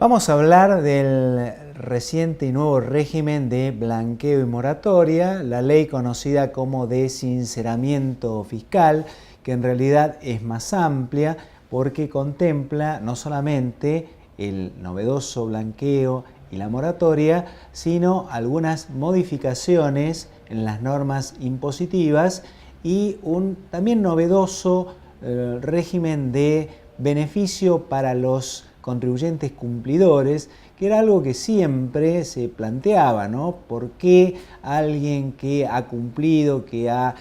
Vamos a hablar del reciente y nuevo régimen de blanqueo y moratoria, la ley conocida como de sinceramiento fiscal, que en realidad es más amplia porque contempla no solamente el novedoso blanqueo y la moratoria, sino algunas modificaciones en las normas impositivas y un también novedoso régimen de beneficio para los contribuyentes cumplidores, que era algo que siempre se planteaba, ¿no? ¿Por qué alguien que ha cumplido, que ha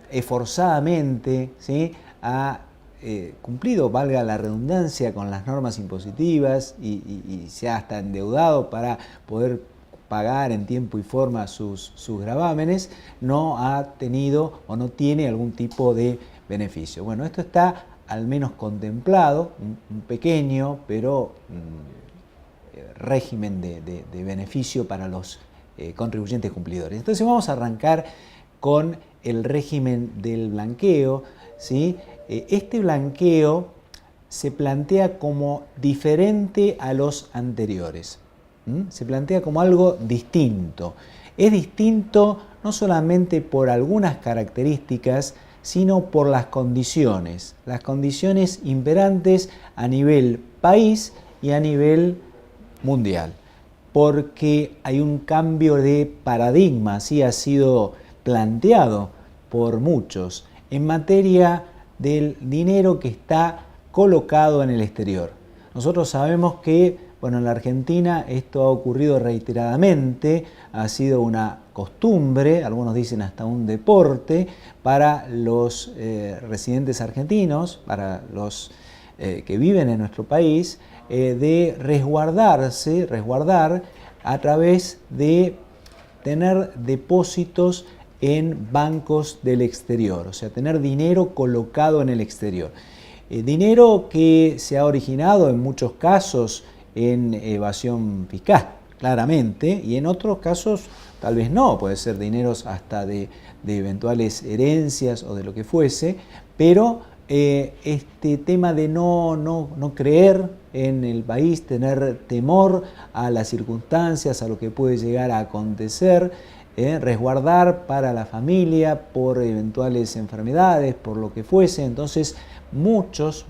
esforzadamente, ¿sí?, ha cumplido, valga la redundancia, con las normas impositivas y se ha hasta endeudado para poder pagar en tiempo y forma sus gravámenes, no ha tenido o no tiene algún tipo de beneficio? Bueno, esto está al menos contemplado, un pequeño pero régimen de beneficio para los contribuyentes cumplidores. Entonces vamos a arrancar con el régimen del blanqueo, ¿sí? Este blanqueo se plantea como diferente a los anteriores. Se plantea como algo distinto. Es distinto no solamente por algunas características, sino por las condiciones imperantes a nivel país y a nivel mundial, porque hay un cambio de paradigma, así ha sido planteado por muchos, en materia del dinero que está colocado en el exterior. Nosotros sabemos que, bueno, en la Argentina esto ha ocurrido reiteradamente, ha sido una costumbre, algunos dicen hasta un deporte, para los residentes argentinos, para los que viven en nuestro país, de resguardar a través de tener depósitos en bancos del exterior, o sea, tener dinero colocado en el exterior. Dinero que se ha originado en muchos casos en evasión fiscal, claramente, y en otros casos tal vez no, puede ser dineros hasta de eventuales herencias o de lo que fuese, pero este tema de no creer en el país, tener temor a las circunstancias, a lo que puede llegar a acontecer, resguardar para la familia por eventuales enfermedades, por lo que fuese. Entonces muchos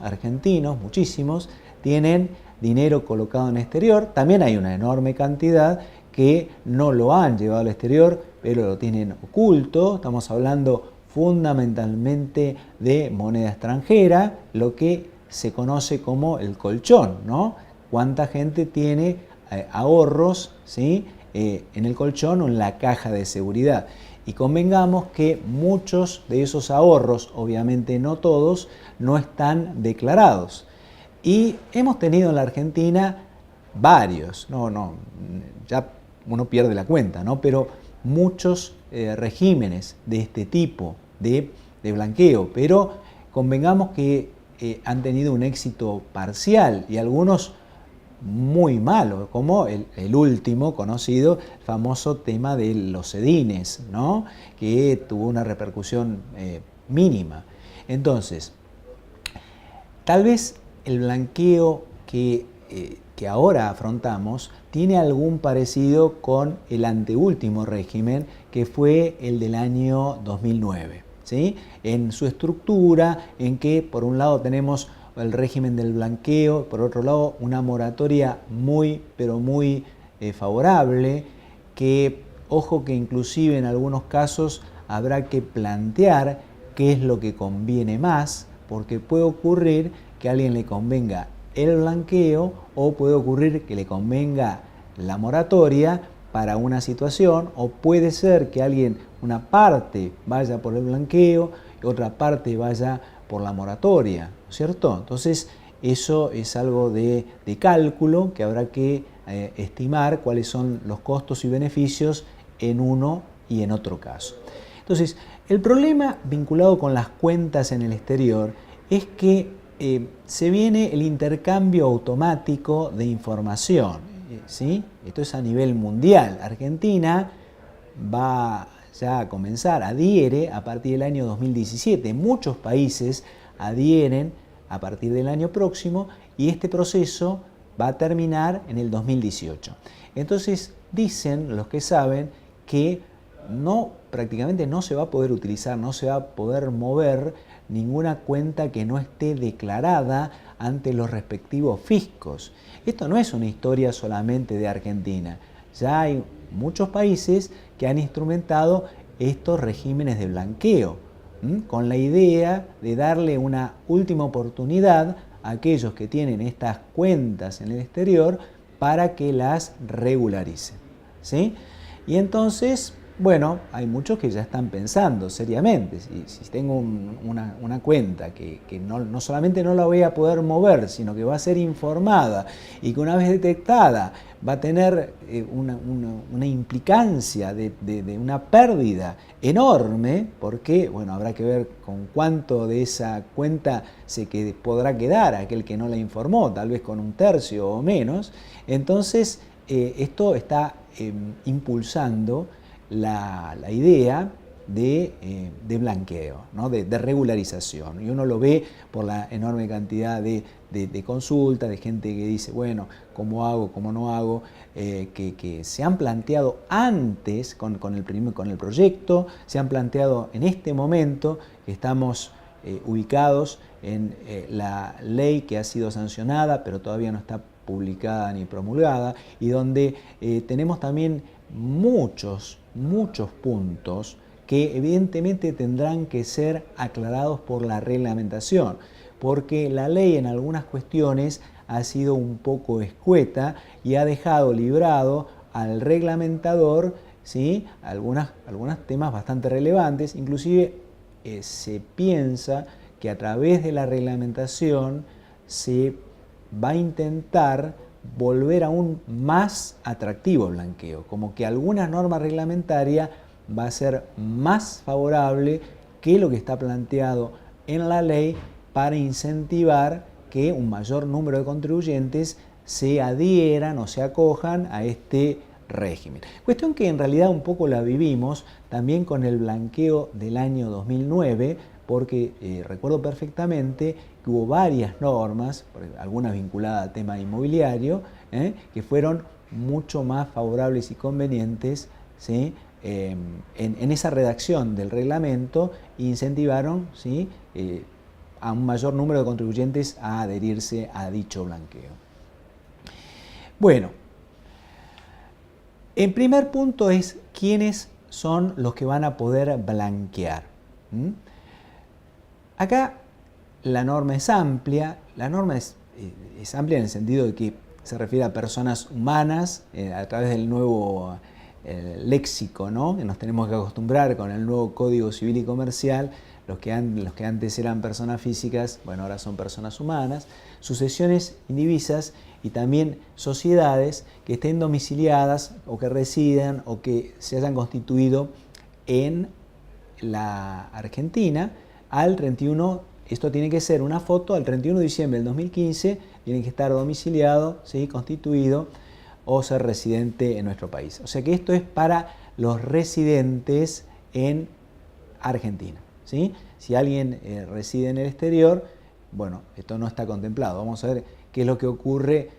argentinos, muchísimos, tienen dinero colocado en el exterior. También hay una enorme cantidad que no lo han llevado al exterior, pero lo tienen oculto. Estamos hablando fundamentalmente de moneda extranjera, lo que se conoce como el colchón, ¿no? ¿Cuánta gente tiene ahorros, ¿sí?, en el colchón o en la caja de seguridad? Y convengamos que muchos de esos ahorros, obviamente no todos, no están declarados. Y hemos tenido en la Argentina varios, ya uno pierde la cuenta, ¿no?, pero muchos regímenes de este tipo de blanqueo, pero convengamos que han tenido un éxito parcial y algunos muy malos, como el último conocido, famoso tema de los sedines, ¿no?, que tuvo una repercusión mínima. Entonces, tal vez el blanqueo que ahora afrontamos tiene algún parecido con el anteúltimo régimen, que fue el del año 2009, ¿sí?, en su estructura, en que por un lado tenemos el régimen del blanqueo, por otro lado una moratoria muy, pero muy favorable, que, ojo, que inclusive en algunos casos habrá que plantear qué es lo que conviene más, porque puede ocurrir que a alguien le convenga el blanqueo o puede ocurrir que le convenga la moratoria para una situación, o puede ser que alguien, una parte vaya por el blanqueo y otra parte vaya por la moratoria, ¿no es cierto? Entonces eso es algo de cálculo que habrá que estimar cuáles son los costos y beneficios en uno y en otro caso. Entonces, el problema vinculado con las cuentas en el exterior es que se viene el intercambio automático de información, ¿sí? Esto es a nivel mundial. Argentina va ya a comenzar, adhiere a partir del año 2017. Muchos países adhieren a partir del año próximo y este proceso va a terminar en el 2018. Entonces dicen los que saben que prácticamente no se va a poder utilizar, no se va a poder mover ninguna cuenta que no esté declarada ante los respectivos fiscos. Esto no es una historia solamente de Argentina. Ya hay muchos países que han instrumentado estos regímenes de blanqueo, con la idea de darle una última oportunidad a aquellos que tienen estas cuentas en el exterior para que las regularicen, ¿sí? Y entonces, bueno, hay muchos que ya están pensando seriamente, si tengo una cuenta que no solamente no la voy a poder mover, sino que va a ser informada y que una vez detectada va a tener una implicancia de una pérdida enorme, porque, bueno, habrá que ver con cuánto de esa cuenta podrá quedar aquel que no la informó, tal vez con un tercio o menos. Entonces, esto está impulsando la idea de blanqueo, ¿no? de regularización. Y uno lo ve por la enorme cantidad de consultas, de gente que dice, bueno, ¿cómo hago, cómo no hago? Que se han planteado antes con el proyecto, se han planteado en este momento que estamos ubicados en la ley que ha sido sancionada, pero todavía no está publicada ni promulgada, y donde tenemos también muchos puntos que evidentemente tendrán que ser aclarados por la reglamentación, porque la ley en algunas cuestiones ha sido un poco escueta y ha dejado librado al reglamentador, ¿sí?, algunos temas bastante relevantes. Inclusive se piensa que a través de la reglamentación se va a intentar volver aún más atractivo el blanqueo, como que alguna norma reglamentaria va a ser más favorable que lo que está planteado en la ley para incentivar que un mayor número de contribuyentes se adhieran o se acojan a este régimen. Cuestión que en realidad un poco la vivimos también con el blanqueo del año 2009, porque recuerdo perfectamente que hubo varias normas, algunas vinculadas al tema inmobiliario, que fueron mucho más favorables y convenientes, ¿sí?, en esa redacción del reglamento, incentivaron, ¿sí?, a un mayor número de contribuyentes a adherirse a dicho blanqueo. Bueno, el primer punto es quiénes son los que van a poder blanquear. Acá la norma es amplia. La norma es amplia en el sentido de que se refiere a personas humanas a través del nuevo léxico, ¿no?, que nos tenemos que acostumbrar con el nuevo Código Civil y Comercial. Los que antes eran personas físicas, bueno, ahora son personas humanas, sucesiones indivisas y también sociedades que estén domiciliadas o que residan o que se hayan constituido en la Argentina al 31, esto tiene que ser una foto, al 31 de diciembre del 2015, tiene que estar domiciliado, ¿sí?, constituido o ser residente en nuestro país. O sea que esto es para los residentes en Argentina, ¿sí? Si alguien reside en el exterior, bueno, esto no está contemplado. Vamos a ver qué es lo que ocurre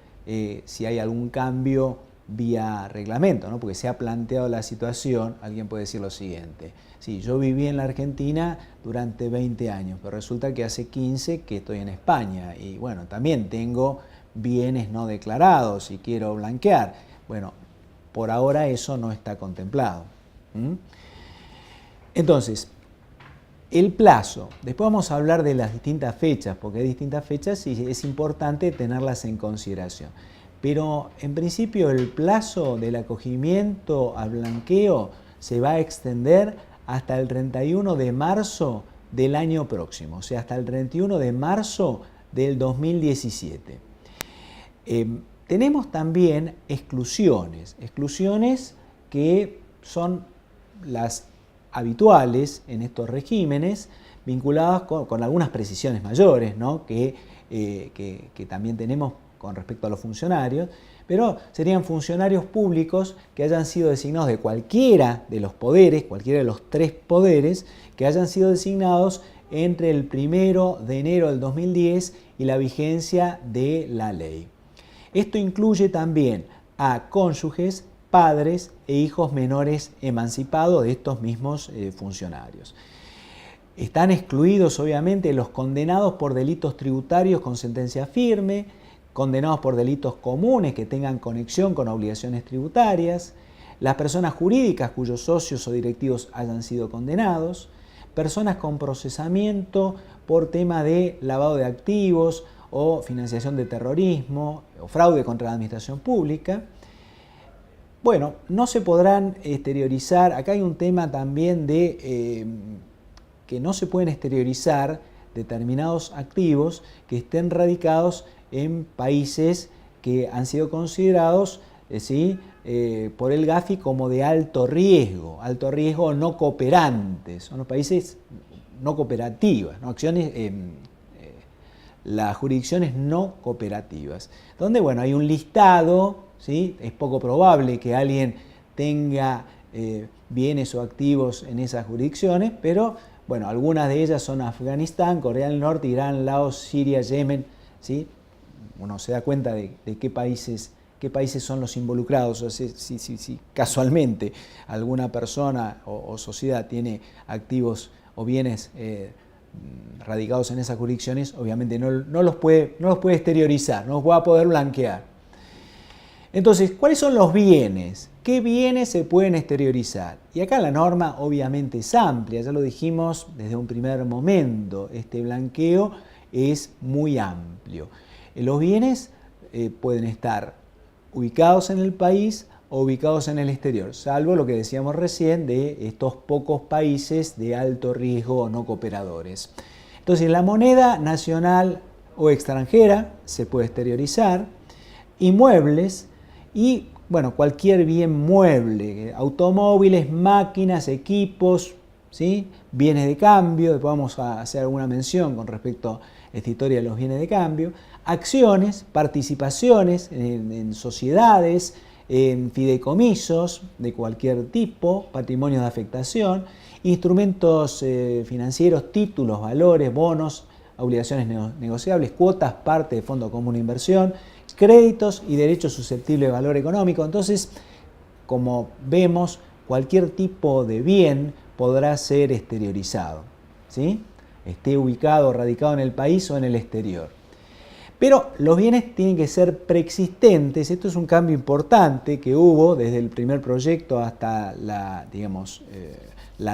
si hay algún cambio vía reglamento, ¿no? Porque se ha planteado la situación, alguien puede decir lo siguiente: sí, yo viví en la Argentina durante 20 años, pero resulta que hace 15 que estoy en España y bueno, también tengo bienes no declarados y quiero blanquear. Bueno, por ahora eso no está contemplado. Entonces, el plazo. Después vamos a hablar de las distintas fechas, porque hay distintas fechas y es importante tenerlas en consideración. Pero en principio el plazo del acogimiento al blanqueo se va a extender hasta el 31 de marzo del año próximo, o sea, hasta el 31 de marzo del 2017. Tenemos también exclusiones que son las habituales en estos regímenes, vinculadas con algunas precisiones mayores, ¿no?, que también tenemos con respecto a los funcionarios. pero serían funcionarios públicos que hayan sido designados de cualquiera de los poderes, cualquiera de los 3 poderes, que hayan sido designados entre el 1 de enero del 2010 y la vigencia de la ley. Esto incluye también a cónyuges, padres e hijos menores emancipados de estos mismos funcionarios. Están excluidos, obviamente, los condenados por delitos tributarios con sentencia firme, condenados por delitos comunes que tengan conexión con obligaciones tributarias, las personas jurídicas cuyos socios o directivos hayan sido condenados, personas con procesamiento por tema de lavado de activos o financiación de terrorismo o fraude contra la administración pública. Bueno, no se podrán exteriorizar. Acá hay un tema también de que no se pueden exteriorizar determinados activos que estén radicados en países que han sido considerados por el Gafi como de alto riesgo no cooperantes, son los países no cooperativas, ¿no? Las jurisdicciones no cooperativas, donde bueno, hay un listado, ¿sí? Es poco probable que alguien tenga bienes o activos en esas jurisdicciones, pero bueno, algunas de ellas son Afganistán, Corea del Norte, Irán, Laos, Siria, Yemen, ¿sí? Uno se da cuenta de qué países son los involucrados. O sea, si casualmente alguna persona o sociedad tiene activos o bienes radicados en esas jurisdicciones, obviamente no los puede exteriorizar, no los va a poder blanquear. Entonces, ¿cuáles son los bienes? ¿Qué bienes se pueden exteriorizar? Y acá la norma obviamente es amplia, ya lo dijimos desde un primer momento, este blanqueo es muy amplio. Los bienes pueden estar ubicados en el país o ubicados en el exterior, salvo lo que decíamos recién de estos pocos países de alto riesgo o no cooperadores. Entonces, la moneda nacional o extranjera se puede exteriorizar, inmuebles y, bueno, cualquier bien mueble, automóviles, máquinas, equipos, ¿sí? Bienes de cambio, después vamos a hacer alguna mención con respecto a esta historia de los bienes de cambio, acciones, participaciones en sociedades, en fideicomisos de cualquier tipo, patrimonios de afectación, instrumentos financieros, títulos, valores, bonos, obligaciones negociables, cuotas, parte de fondo común de inversión, créditos y derechos susceptibles de valor económico. Entonces, como vemos, cualquier tipo de bien podrá ser exteriorizado, ¿sí? Esté ubicado o radicado en el país o en el exterior. Pero los bienes tienen que ser preexistentes. Esto es un cambio importante que hubo desde el primer proyecto hasta la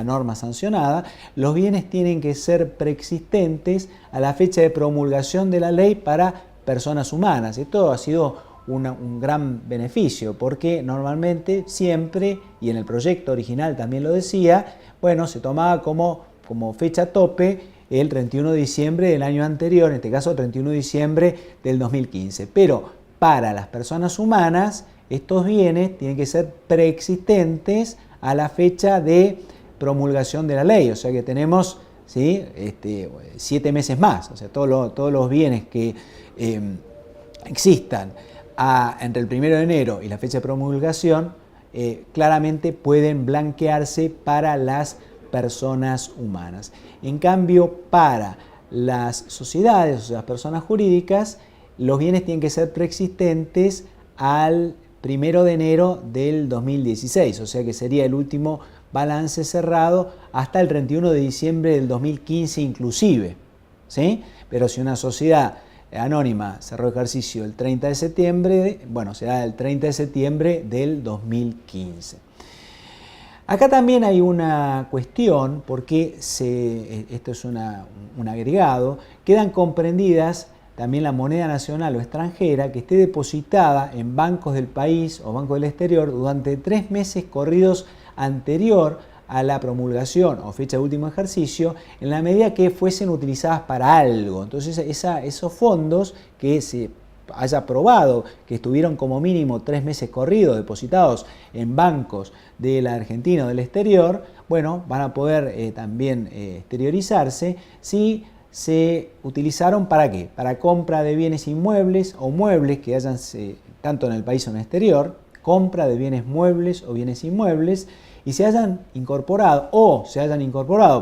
norma sancionada. Los bienes tienen que ser preexistentes a la fecha de promulgación de la ley para personas humanas. Esto ha sido un gran beneficio porque normalmente siempre, y en el proyecto original también lo decía, bueno, se tomaba como fecha tope el 31 de diciembre del año anterior, en este caso el 31 de diciembre del 2015. Pero para las personas humanas, estos bienes tienen que ser preexistentes a la fecha de promulgación de la ley. O sea que tenemos, ¿sí? 7 meses más. O sea, todos los bienes que existan entre el 1 de enero y la fecha de promulgación, claramente pueden blanquearse para las personas humanas. En cambio, para las sociedades, o sea, las personas jurídicas, los bienes tienen que ser preexistentes al 1 de enero del 2016, o sea que sería el último balance cerrado hasta el 31 de diciembre del 2015 inclusive, ¿sí? Pero si una sociedad anónima cerró ejercicio el 30 de septiembre, bueno, será el 30 de septiembre del 2015. Acá también hay una cuestión, porque esto es un agregado, quedan comprendidas también la moneda nacional o extranjera que esté depositada en bancos del país o bancos del exterior durante 3 meses corridos anterior a la promulgación o fecha de último ejercicio, en la medida que fuesen utilizadas para algo. Entonces esos fondos que se haya probado que estuvieron como mínimo 3 meses corridos depositados en bancos de la Argentina o del exterior, bueno, van a poder también exteriorizarse si se utilizaron ¿para qué? Para compra de bienes inmuebles o muebles que tanto en el país o en el exterior, compra de bienes muebles o bienes inmuebles, y se hayan incorporado,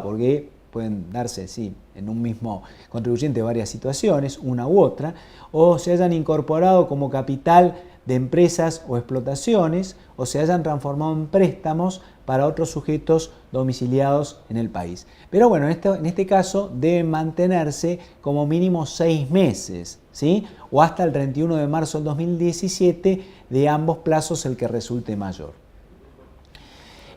porque pueden darse, sí, en un mismo contribuyente varias situaciones, una u otra, o se hayan incorporado como capital de empresas o explotaciones, o se hayan transformado en préstamos para otros sujetos domiciliados en el país. Pero bueno, en este caso deben mantenerse como mínimo 6 meses, ¿sí? O hasta el 31 de marzo del 2017, de ambos plazos el que resulte mayor.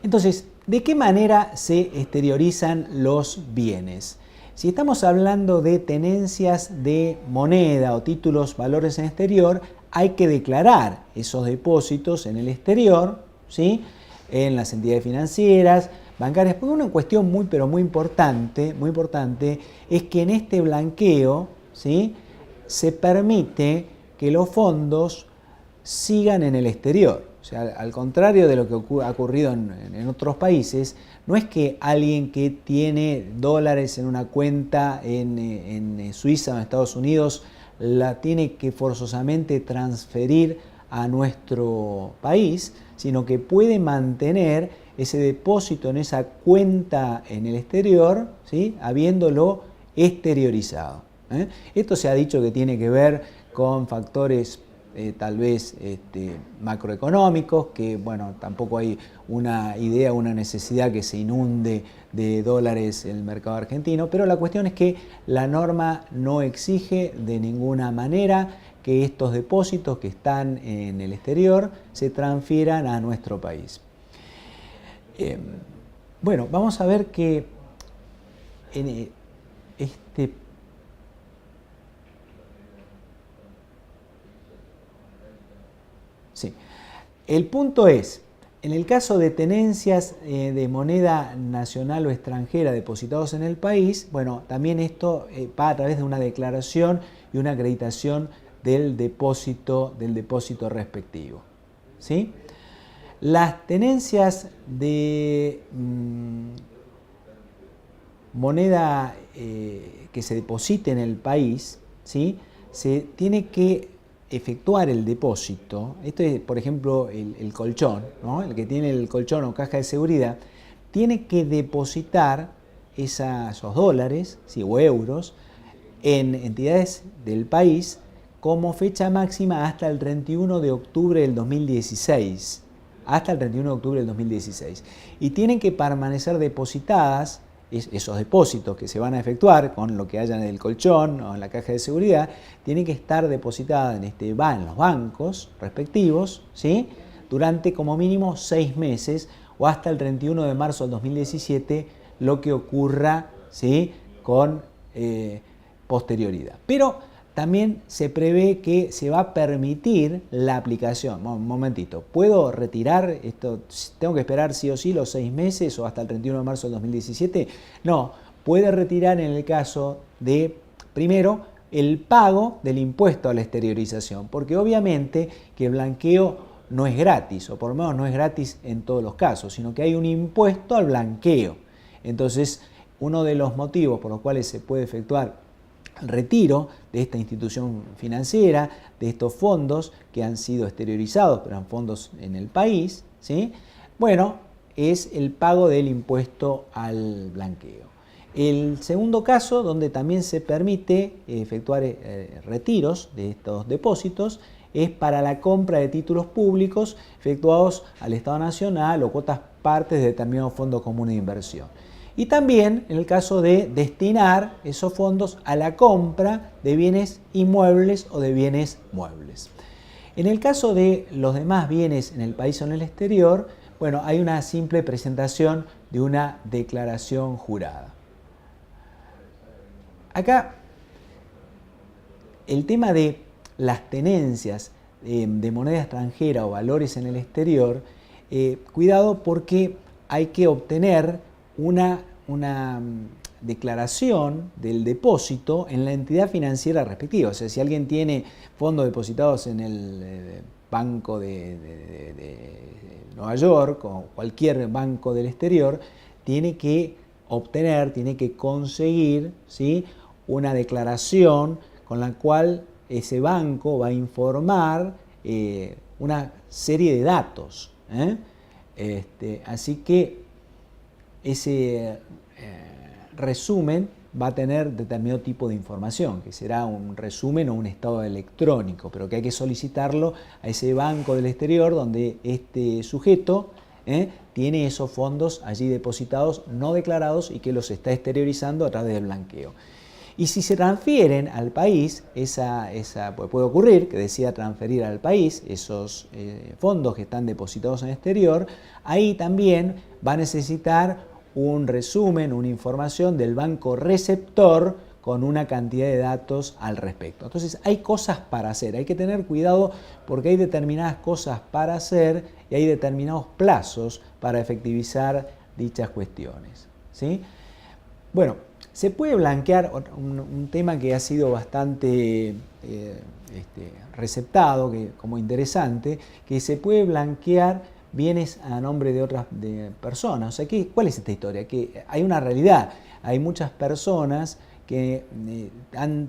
Entonces, ¿de qué manera se exteriorizan los bienes? Si estamos hablando de tenencias de moneda o títulos valores en exterior, hay que declarar esos depósitos en el exterior, ¿sí? En las entidades financieras, bancarias. Porque una cuestión muy importante es que en este blanqueo, ¿sí?, se permite que los fondos sigan en el exterior. O sea, al contrario de lo que ha ocurrido en otros países, no es que alguien que tiene dólares en una cuenta en Suiza o en Estados Unidos la tiene que forzosamente transferir a nuestro país, sino que puede mantener ese depósito en esa cuenta en el exterior, ¿sí?, habiéndolo exteriorizado. Esto se ha dicho que tiene que ver con factores tal vez macroeconómicos, que bueno, tampoco hay una idea, una necesidad que se inunde de dólares el mercado argentino, pero la cuestión es que la norma no exige de ninguna manera que estos depósitos que están en el exterior se transfieran a nuestro país. Bueno, vamos a ver que en Sí. El punto es, en el caso de tenencias de moneda nacional o extranjera depositados en el país, bueno, también esto va a través de una declaración y una acreditación del depósito respectivo, ¿sí? Las tenencias de moneda que se deposite en el país, ¿sí?, se tiene que efectuar el depósito. Esto es, por ejemplo, el colchón, ¿no? El que tiene el colchón o caja de seguridad, tiene que depositar esos dólares, ¿sí?, o euros en entidades del país como fecha máxima hasta el 31 de octubre del 2016. Hasta el 31 de octubre del 2016. Y tienen que permanecer depositadas esos depósitos que se van a efectuar con lo que haya en el colchón o en la caja de seguridad, tienen que estar depositadas en los bancos respectivos, ¿sí?, durante como mínimo 6 meses o hasta el 31 de marzo del 2017, lo que ocurra, ¿sí?, con posterioridad. Pero también se prevé que se va a permitir la aplicación. Un momentito, ¿puedo retirar esto? ¿Tengo que esperar sí o sí los 6 meses o hasta el 31 de marzo del 2017? No, puede retirar en el caso de, primero, el pago del impuesto a la exteriorización, porque obviamente que el blanqueo no es gratis, o por lo menos no es gratis en todos los casos, sino que hay un impuesto al blanqueo. Entonces, uno de los motivos por los cuales se puede efectuar el retiro de esta institución financiera, de estos fondos que han sido exteriorizados, pero eran fondos en el país, ¿sí?, bueno, es el pago del impuesto al blanqueo. El segundo caso, donde también se permite efectuar retiros de estos depósitos, es para la compra de títulos públicos efectuados al Estado Nacional o cuotas partes de determinado fondo común de inversión. Y también en el caso de destinar esos fondos a la compra de bienes inmuebles o de bienes muebles. En el caso de los demás bienes en el país o en el exterior, bueno, hay una simple presentación de una declaración jurada. Acá, el tema de las tenencias de moneda extranjera o valores en el exterior, cuidado porque hay que obtener una declaración del depósito en la entidad financiera respectiva. O sea, si alguien tiene fondos depositados en el Banco de Nueva York o cualquier banco del exterior, tiene que obtener, tiene que conseguir, ¿sí?, una declaración con la cual ese banco va a informar una serie de datos. Así que ese resumen va a tener determinado tipo de información, que será un resumen o un estado electrónico, pero que hay que solicitarlo a ese banco del exterior donde este sujeto tiene esos fondos allí depositados, no declarados, y que los está exteriorizando a través del blanqueo. Y si se transfieren al país, puede ocurrir que decida transferir al país esos fondos que están depositados en el exterior, ahí también va a necesitar un resumen, una información del banco receptor con una cantidad de datos al respecto. Entonces hay cosas para hacer, hay que tener cuidado porque hay determinadas cosas para hacer y hay determinados plazos para efectivizar dichas cuestiones, ¿sí? Bueno, se puede blanquear, un tema que ha sido bastante receptado como interesante, que se puede blanquear bienes a nombre de otras personas. O sea, ¿cuál es esta historia? Que hay una realidad, hay muchas personas que han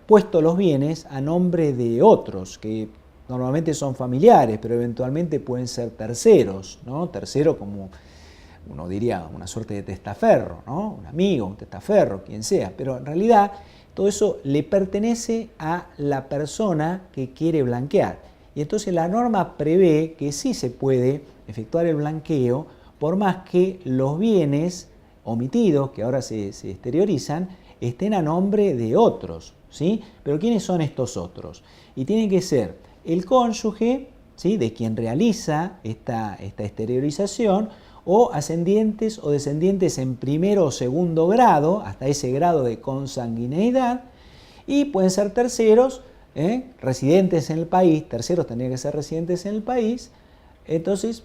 puesto los bienes a nombre de otros, que normalmente son familiares, pero eventualmente pueden ser terceros, ¿no? Tercero como uno diría una suerte de testaferro, ¿no? Un amigo, un testaferro, quien sea, pero en realidad todo eso le pertenece a la persona que quiere blanquear. Y entonces la norma prevé que sí se puede efectuar el blanqueo por más que los bienes omitidos, que ahora se exteriorizan, estén a nombre de otros, ¿sí? Pero ¿quiénes son estos otros? Y tiene que ser el cónyuge, ¿sí?, de quien realiza esta exteriorización, o ascendientes o descendientes en primero o segundo grado, hasta ese grado de consanguineidad, y pueden ser terceros, residentes en el país. Terceros tendrían que ser residentes en el país. Entonces,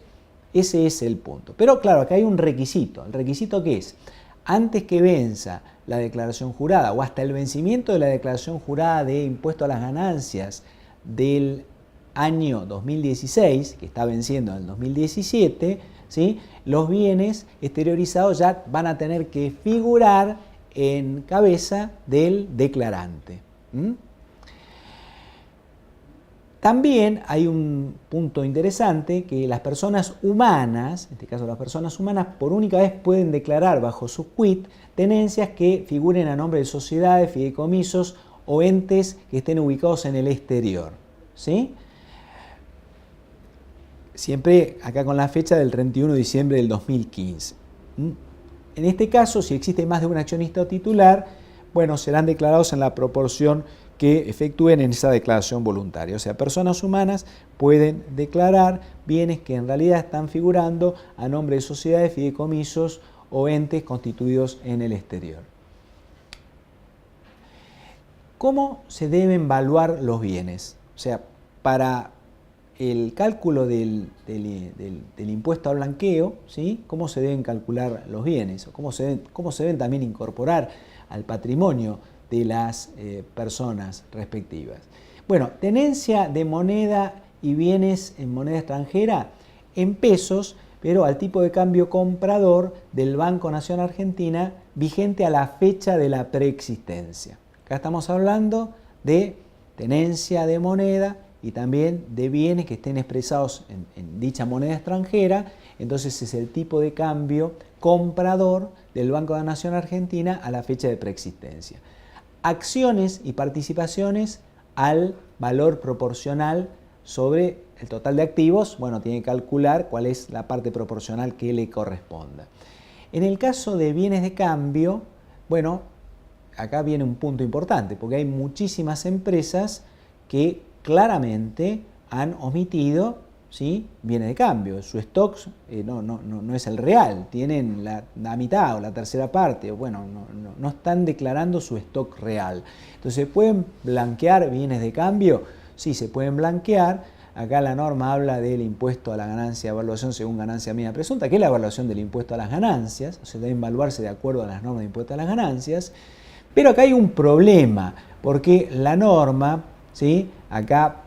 ese es el punto. Pero claro, acá hay un requisito. ¿El requisito qué es? Antes que venza la declaración jurada o hasta el vencimiento de la declaración jurada de impuesto a las ganancias del año 2016, que está venciendo en el 2017, ¿sí?, los bienes exteriorizados ya van a tener que figurar en cabeza del declarante. También hay un punto interesante, que las personas humanas, en este caso las personas humanas, por única vez pueden declarar bajo su quit tenencias que figuren a nombre de sociedades, fideicomisos o entes que estén ubicados en el exterior, ¿sí? Siempre acá con la fecha del 31 de diciembre del 2015. En este caso, si existe más de un accionista o titular, bueno, serán declarados en la proporción que efectúen en esa declaración voluntaria. O sea, personas humanas pueden declarar bienes que en realidad están figurando a nombre de sociedades, fideicomisos o entes constituidos en el exterior. ¿Cómo se deben evaluar los bienes? O sea, para el cálculo del impuesto al blanqueo, ¿sí?, ¿cómo se deben calcular los bienes? O cómo se deben también incorporar al patrimonio de las personas respectivas. Bueno, tenencia de moneda y bienes en moneda extranjera en pesos, pero al tipo de cambio comprador del Banco Nación Argentina vigente a la fecha de la preexistencia. Acá estamos hablando de tenencia de moneda y también de bienes que estén expresados en dicha moneda extranjera. Entonces es el tipo de cambio comprador del Banco de la Nación Argentina a la fecha de preexistencia. Acciones y participaciones al valor proporcional sobre el total de activos. Bueno, tiene que calcular cuál es la parte proporcional que le corresponda. En el caso de bienes de cambio, bueno, acá viene un punto importante, porque hay muchísimas empresas que claramente han omitido, ¿sí?, bienes de cambio. Su stock no es el real, tienen la mitad o la tercera parte, bueno, no están declarando su stock real. Entonces, ¿pueden blanquear bienes de cambio? Sí, se pueden blanquear. Acá la norma habla del impuesto a la ganancia, evaluación según ganancia mínima presunta, que es la evaluación del impuesto a las ganancias. O sea, deben evaluarse de acuerdo a las normas de impuesto a las ganancias. Pero acá hay un problema, porque la norma, ¿sí?, acá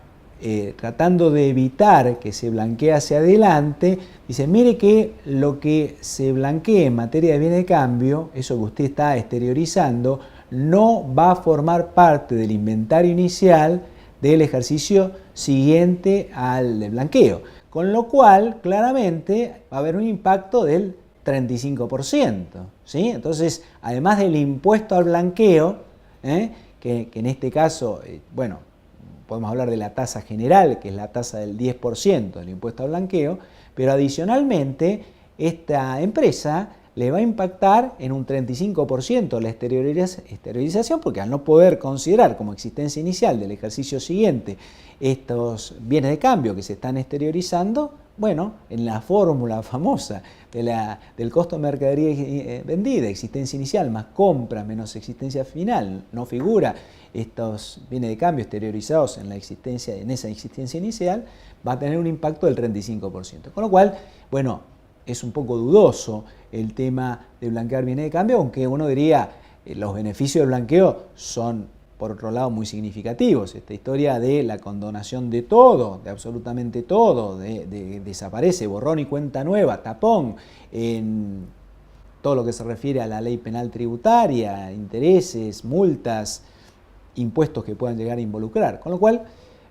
tratando de evitar que se blanquee hacia adelante, dice, mire que lo que se blanquee en materia de bienes de cambio, eso que usted está exteriorizando, no va a formar parte del inventario inicial del ejercicio siguiente al de blanqueo. Con lo cual, claramente, va a haber un impacto del 35%. ¿Sí? Entonces, además del impuesto al blanqueo, que en este caso, bueno, podemos hablar de la tasa general, que es la tasa del 10% del impuesto al blanqueo, pero adicionalmente esta empresa le va a impactar en un 35% la exteriorización, porque al no poder considerar como existencia inicial del ejercicio siguiente estos bienes de cambio que se están exteriorizando, bueno, en la fórmula famosa del costo de mercadería vendida, existencia inicial más compra menos existencia final, no figura estos bienes de cambio exteriorizados en esa existencia inicial, va a tener un impacto del 35%. Con lo cual, bueno, es un poco dudoso el tema de blanquear bienes de cambio, aunque uno diría los beneficios del blanqueo son, por otro lado, muy significativos. Esta historia de la condonación de todo, de absolutamente todo, desaparece, borrón y cuenta nueva, tapón, en todo lo que se refiere a la ley penal tributaria, intereses, multas, impuestos que puedan llegar a involucrar. Con lo cual,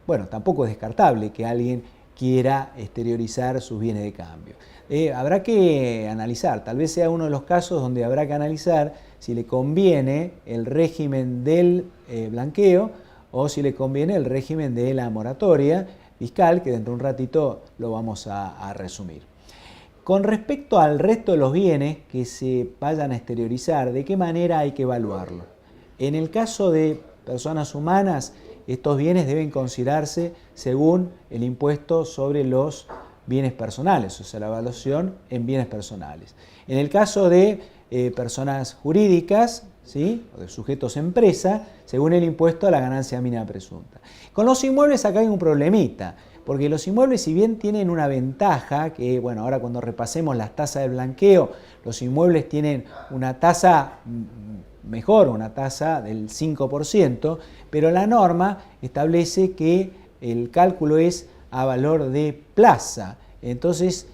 bueno, tampoco es descartable que alguien quiera exteriorizar sus bienes de cambio. Habrá que analizar, tal vez sea uno de los casos donde habrá que analizar si le conviene el régimen del blanqueo o si le conviene el régimen de la moratoria fiscal, que dentro de un ratito lo vamos a resumir. Con respecto al resto de los bienes que se vayan a exteriorizar, ¿de qué manera hay que evaluarlo? En el caso de personas humanas, estos bienes deben considerarse según el impuesto sobre los bienes personales, o sea, la evaluación en bienes personales. En el caso de personas jurídicas, ¿sí?, o de sujetos empresa, según el impuesto a la ganancia mínima presunta. Con los inmuebles acá hay un problemita, porque los inmuebles, si bien tienen una ventaja, que bueno, ahora cuando repasemos las tasas de blanqueo, los inmuebles tienen una tasa mejor, una tasa del 5%, pero la norma establece que el cálculo es a valor de plaza. Entonces,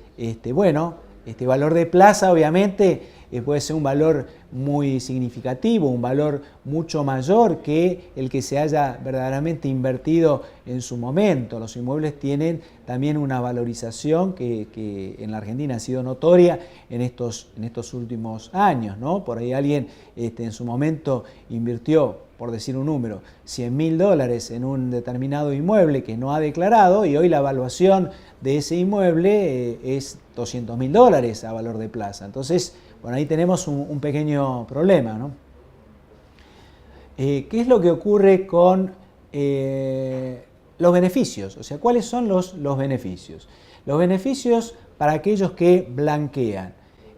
bueno, este valor de plaza obviamente puede ser un valor muy significativo, un valor mucho mayor que el que se haya verdaderamente invertido en su momento. Los inmuebles tienen también una valorización que en la Argentina ha sido notoria en estos últimos años, ¿no? Por ahí alguien en su momento invirtió, por decir un número, $100.000 en un determinado inmueble que no ha declarado y hoy la evaluación de ese inmueble es $200.000 a valor de plaza. Entonces, bueno, ahí tenemos un pequeño problema, ¿no? ¿Qué es lo que ocurre con los beneficios? O sea, ¿cuáles son los beneficios? Los beneficios para aquellos que blanquean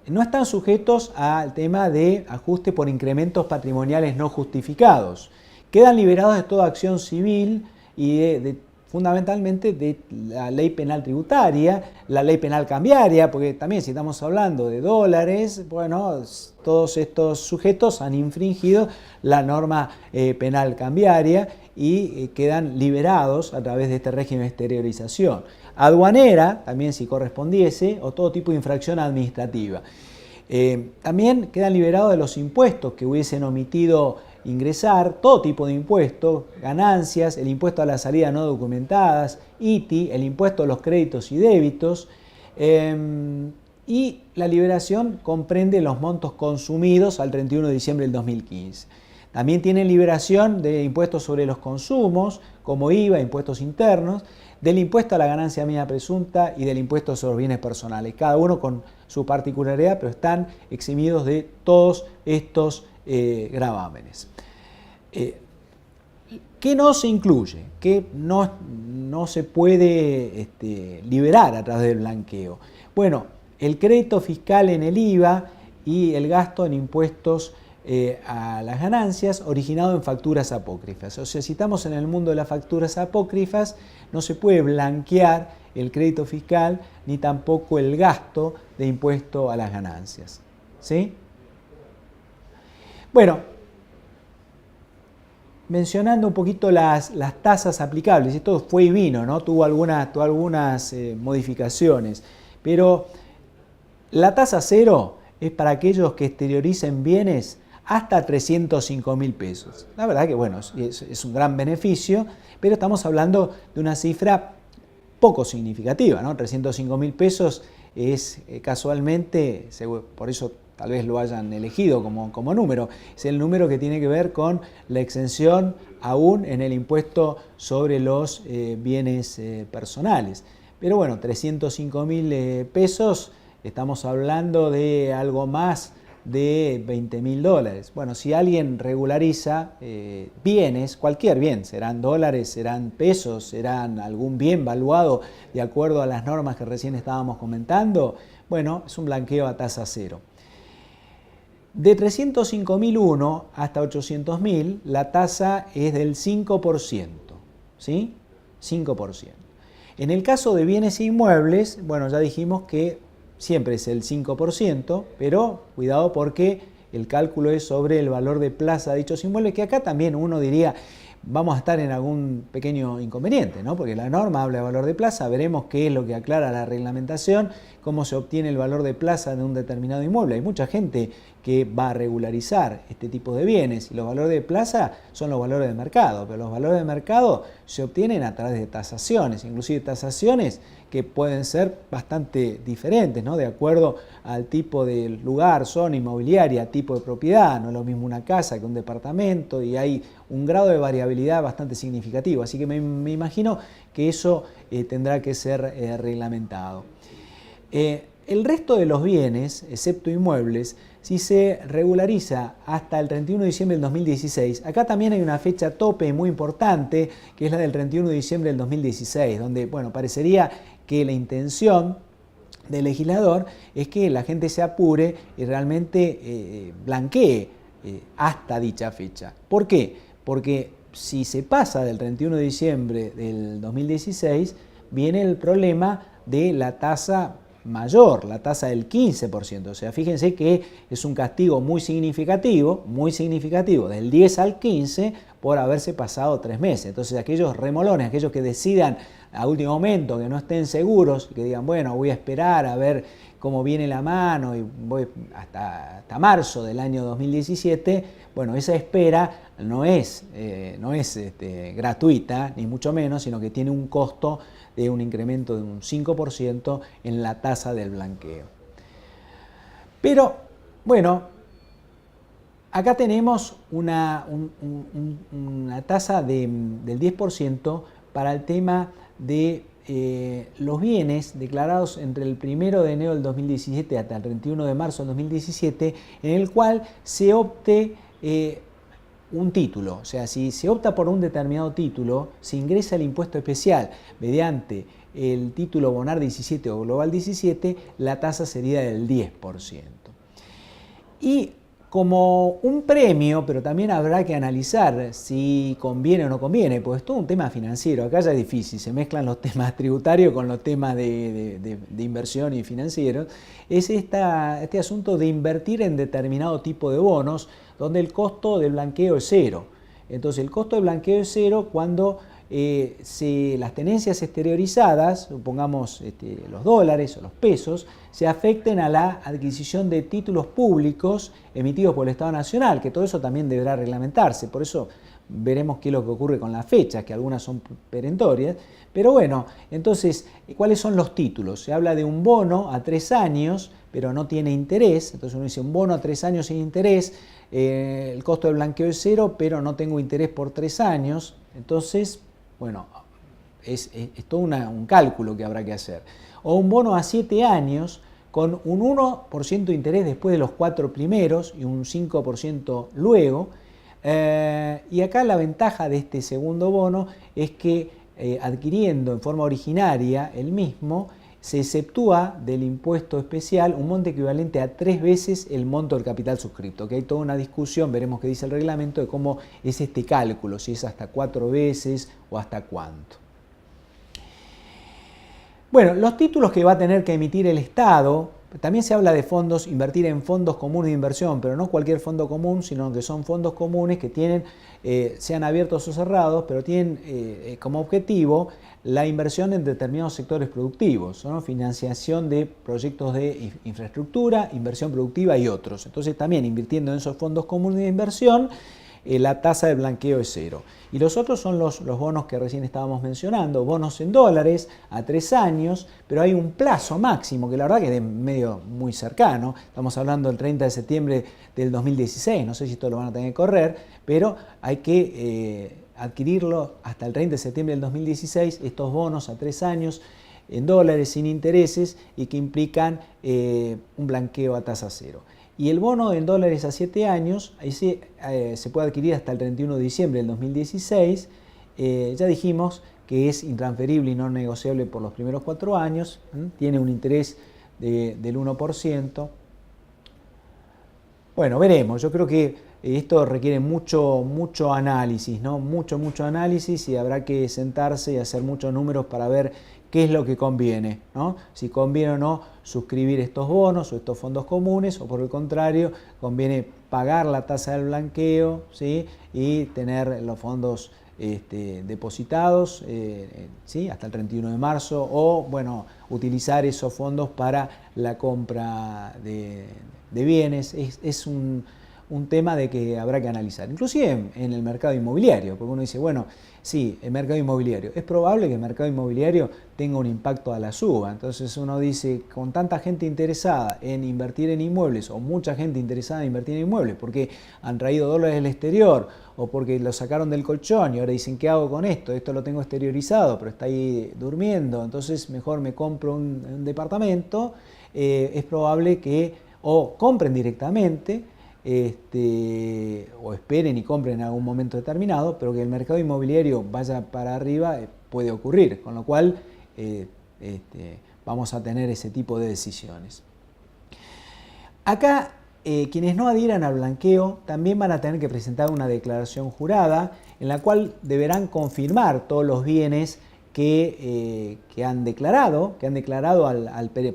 no están sujetos al tema de ajuste por incrementos patrimoniales no justificados. Quedan liberados de toda acción civil y fundamentalmente de la ley penal tributaria, la ley penal cambiaria, porque también si estamos hablando de dólares, bueno, todos estos sujetos han infringido la norma penal cambiaria y quedan liberados a través de este régimen de exteriorización. Aduanera, también si correspondiese, o todo tipo de infracción administrativa. También quedan liberados de los impuestos que hubiesen omitido ingresar, todo tipo de impuestos, ganancias, el impuesto a las salidas no documentadas, ITI, el impuesto a los créditos y débitos, y la liberación comprende los montos consumidos al 31 de diciembre del 2015. También tienen liberación de impuestos sobre los consumos, como IVA, impuestos internos, del impuesto a la ganancia mínima presunta y del impuesto sobre bienes personales, cada uno con su particularidad, pero están eximidos de todos estos gravámenes. ¿Qué no se incluye? ¿Qué no se puede liberar a través del blanqueo? Bueno, el crédito fiscal en el IVA y el gasto en impuestos a las ganancias originado en facturas apócrifas. O sea, si estamos en el mundo de las facturas apócrifas, no se puede blanquear el crédito fiscal ni tampoco el gasto de impuesto a las ganancias. ¿Sí? Bueno, mencionando un poquito las tasas aplicables, esto fue y vino, ¿no? Tuvo algunas modificaciones, pero la tasa cero es para aquellos que exterioricen bienes hasta 305.000 pesos. La verdad que bueno, es un gran beneficio, pero estamos hablando de una cifra poco significativa, ¿no? 305.000 pesos es casualmente, por eso tal vez lo hayan elegido como número, es el número que tiene que ver con la exención aún en el impuesto sobre los bienes personales. Pero bueno, 305.000 pesos, estamos hablando de algo más de $20.000. Bueno, si alguien regulariza bienes, cualquier bien, serán dólares, serán pesos, serán algún bien valuado de acuerdo a las normas que recién estábamos comentando, bueno, es un blanqueo a tasa cero. De 305.001 hasta 800.000, la tasa es del 5%, ¿sí? 5%. En el caso de bienes e inmuebles, bueno, ya dijimos que siempre es el 5%, pero cuidado porque el cálculo es sobre el valor de plaza de dichos inmuebles, que acá también uno diría, vamos a estar en algún pequeño inconveniente, ¿no? Porque la norma habla de valor de plaza, veremos qué es lo que aclara la reglamentación, cómo se obtiene el valor de plaza de un determinado inmueble. Hay mucha gente que va a regularizar este tipo de bienes y los valores de plaza son los valores de mercado, pero los valores de mercado se obtienen a través de tasaciones, inclusive tasaciones que pueden ser bastante diferentes, ¿no? De acuerdo al tipo de lugar, zona inmobiliaria, tipo de propiedad. No es lo mismo una casa que un departamento y hay un grado de variabilidad bastante significativo. Así que me imagino que eso tendrá que ser reglamentado. El resto de los bienes, excepto inmuebles, si se regulariza hasta el 31 de diciembre del 2016, acá también hay una fecha tope muy importante, que es la del 31 de diciembre del 2016, donde, bueno, parecería que la intención del legislador es que la gente se apure y realmente blanquee hasta dicha fecha. ¿Por qué? Porque si se pasa del 31 de diciembre del 2016, viene el problema de la tasa mayor, la tasa del 15%. O sea, fíjense que es un castigo muy significativo, del 10 al 15 por haberse pasado 3 meses. Entonces, aquellos remolones, aquellos que decidan a último momento, que no estén seguros, que digan, bueno, voy a esperar a ver cómo viene la mano y voy hasta marzo del año 2017, bueno, esa espera no es gratuita, ni mucho menos, sino que tiene un costo de un incremento de un 5% en la tasa del blanqueo. Pero, bueno, acá tenemos una tasa del 10% para el tema de los bienes declarados entre el 1 de enero del 2017 hasta el 31 de marzo del 2017, en el cual se opte un título. O sea, si se opta por un determinado título, se ingresa el impuesto especial mediante el título Bonar 17 o Global 17, la tasa sería del 10%. Y como un premio, pero también habrá que analizar si conviene o no conviene, pues es todo un tema financiero. Acá ya es difícil, se mezclan los temas tributarios con los temas de inversión y financieros. Es este asunto de invertir en determinado tipo de bonos, donde el costo del blanqueo es cero. Entonces, el costo de blanqueo es cero cuando las tenencias exteriorizadas, supongamos los dólares o los pesos, se afecten a la adquisición de títulos públicos emitidos por el Estado Nacional, que todo eso también deberá reglamentarse. Por eso veremos qué es lo que ocurre con las fechas, que algunas son perentorias. Pero bueno, entonces, ¿cuáles son los títulos? Se habla de un bono a 3 años, pero no tiene interés. Entonces uno dice un bono a 3 años sin interés, el costo de blanqueo es cero, pero no tengo interés por 3 años. Entonces, bueno, es todo un cálculo que habrá que hacer. O un bono a 7 años con un 1% de interés después de los 4 primeros y un 5% luego. Y acá la ventaja de este segundo bono es que adquiriendo en forma originaria el mismo, se exceptúa del impuesto especial un monto equivalente a 3 veces el monto del capital suscripto, que hay toda una discusión, veremos qué dice el reglamento, de cómo es este cálculo, si es hasta 4 veces o hasta cuánto. Bueno, los títulos que va a tener que emitir el Estado También se habla de fondos, invertir en fondos comunes de inversión, pero no cualquier fondo común, sino que son fondos comunes que tienen, sean abiertos o cerrados, pero tienen como objetivo la inversión en determinados sectores productivos, ¿no? Financiación de proyectos de infraestructura, inversión productiva y otros. Entonces también invirtiendo en esos fondos comunes de inversión, la tasa de blanqueo es cero. Y los otros son los bonos que recién estábamos mencionando, bonos en dólares a 3 años, pero hay un plazo máximo que la verdad que es de medio muy cercano. Estamos hablando del 30 de septiembre del 2016, no sé si esto lo van a tener que correr, pero hay que adquirirlo hasta el 30 de septiembre del 2016, estos bonos a 3 años en dólares sin intereses y que implican un blanqueo a tasa cero. Y el bono en dólares a 7 años, ahí se puede adquirir hasta el 31 de diciembre del 2016. Ya dijimos que es intransferible y no negociable por los primeros 4 años. Tiene un interés del 1%. Bueno, veremos. Yo creo que esto requiere mucho análisis, ¿no? Mucho análisis, y habrá que sentarse y hacer muchos números para ver qué es lo que conviene, ¿no? Si conviene o no suscribir estos bonos o estos fondos comunes, o por el contrario, conviene pagar la tasa del blanqueo, ¿sí? Y tener los fondos depositados, ¿sí? Hasta el 31 de marzo, o bueno, utilizar esos fondos para la compra de bienes. Es un tema de que habrá que analizar, inclusive en el mercado inmobiliario, porque uno dice, bueno, sí, el mercado inmobiliario, es probable que el mercado inmobiliario tenga un impacto a la suba. Entonces uno dice, con tanta gente interesada en invertir en inmuebles, o mucha gente interesada en invertir en inmuebles, porque han traído dólares del exterior, o porque lo sacaron del colchón y ahora dicen, ¿qué hago con esto? Esto lo tengo exteriorizado, pero está ahí durmiendo, entonces mejor me compro un departamento. Es probable que o compren directamente, o esperen y compren en algún momento determinado, pero que el mercado inmobiliario vaya para arriba puede ocurrir, con lo cual vamos a tener ese tipo de decisiones. Acá quienes no adhieran al blanqueo también van a tener que presentar una declaración jurada en la cual deberán confirmar todos los bienes que han declarado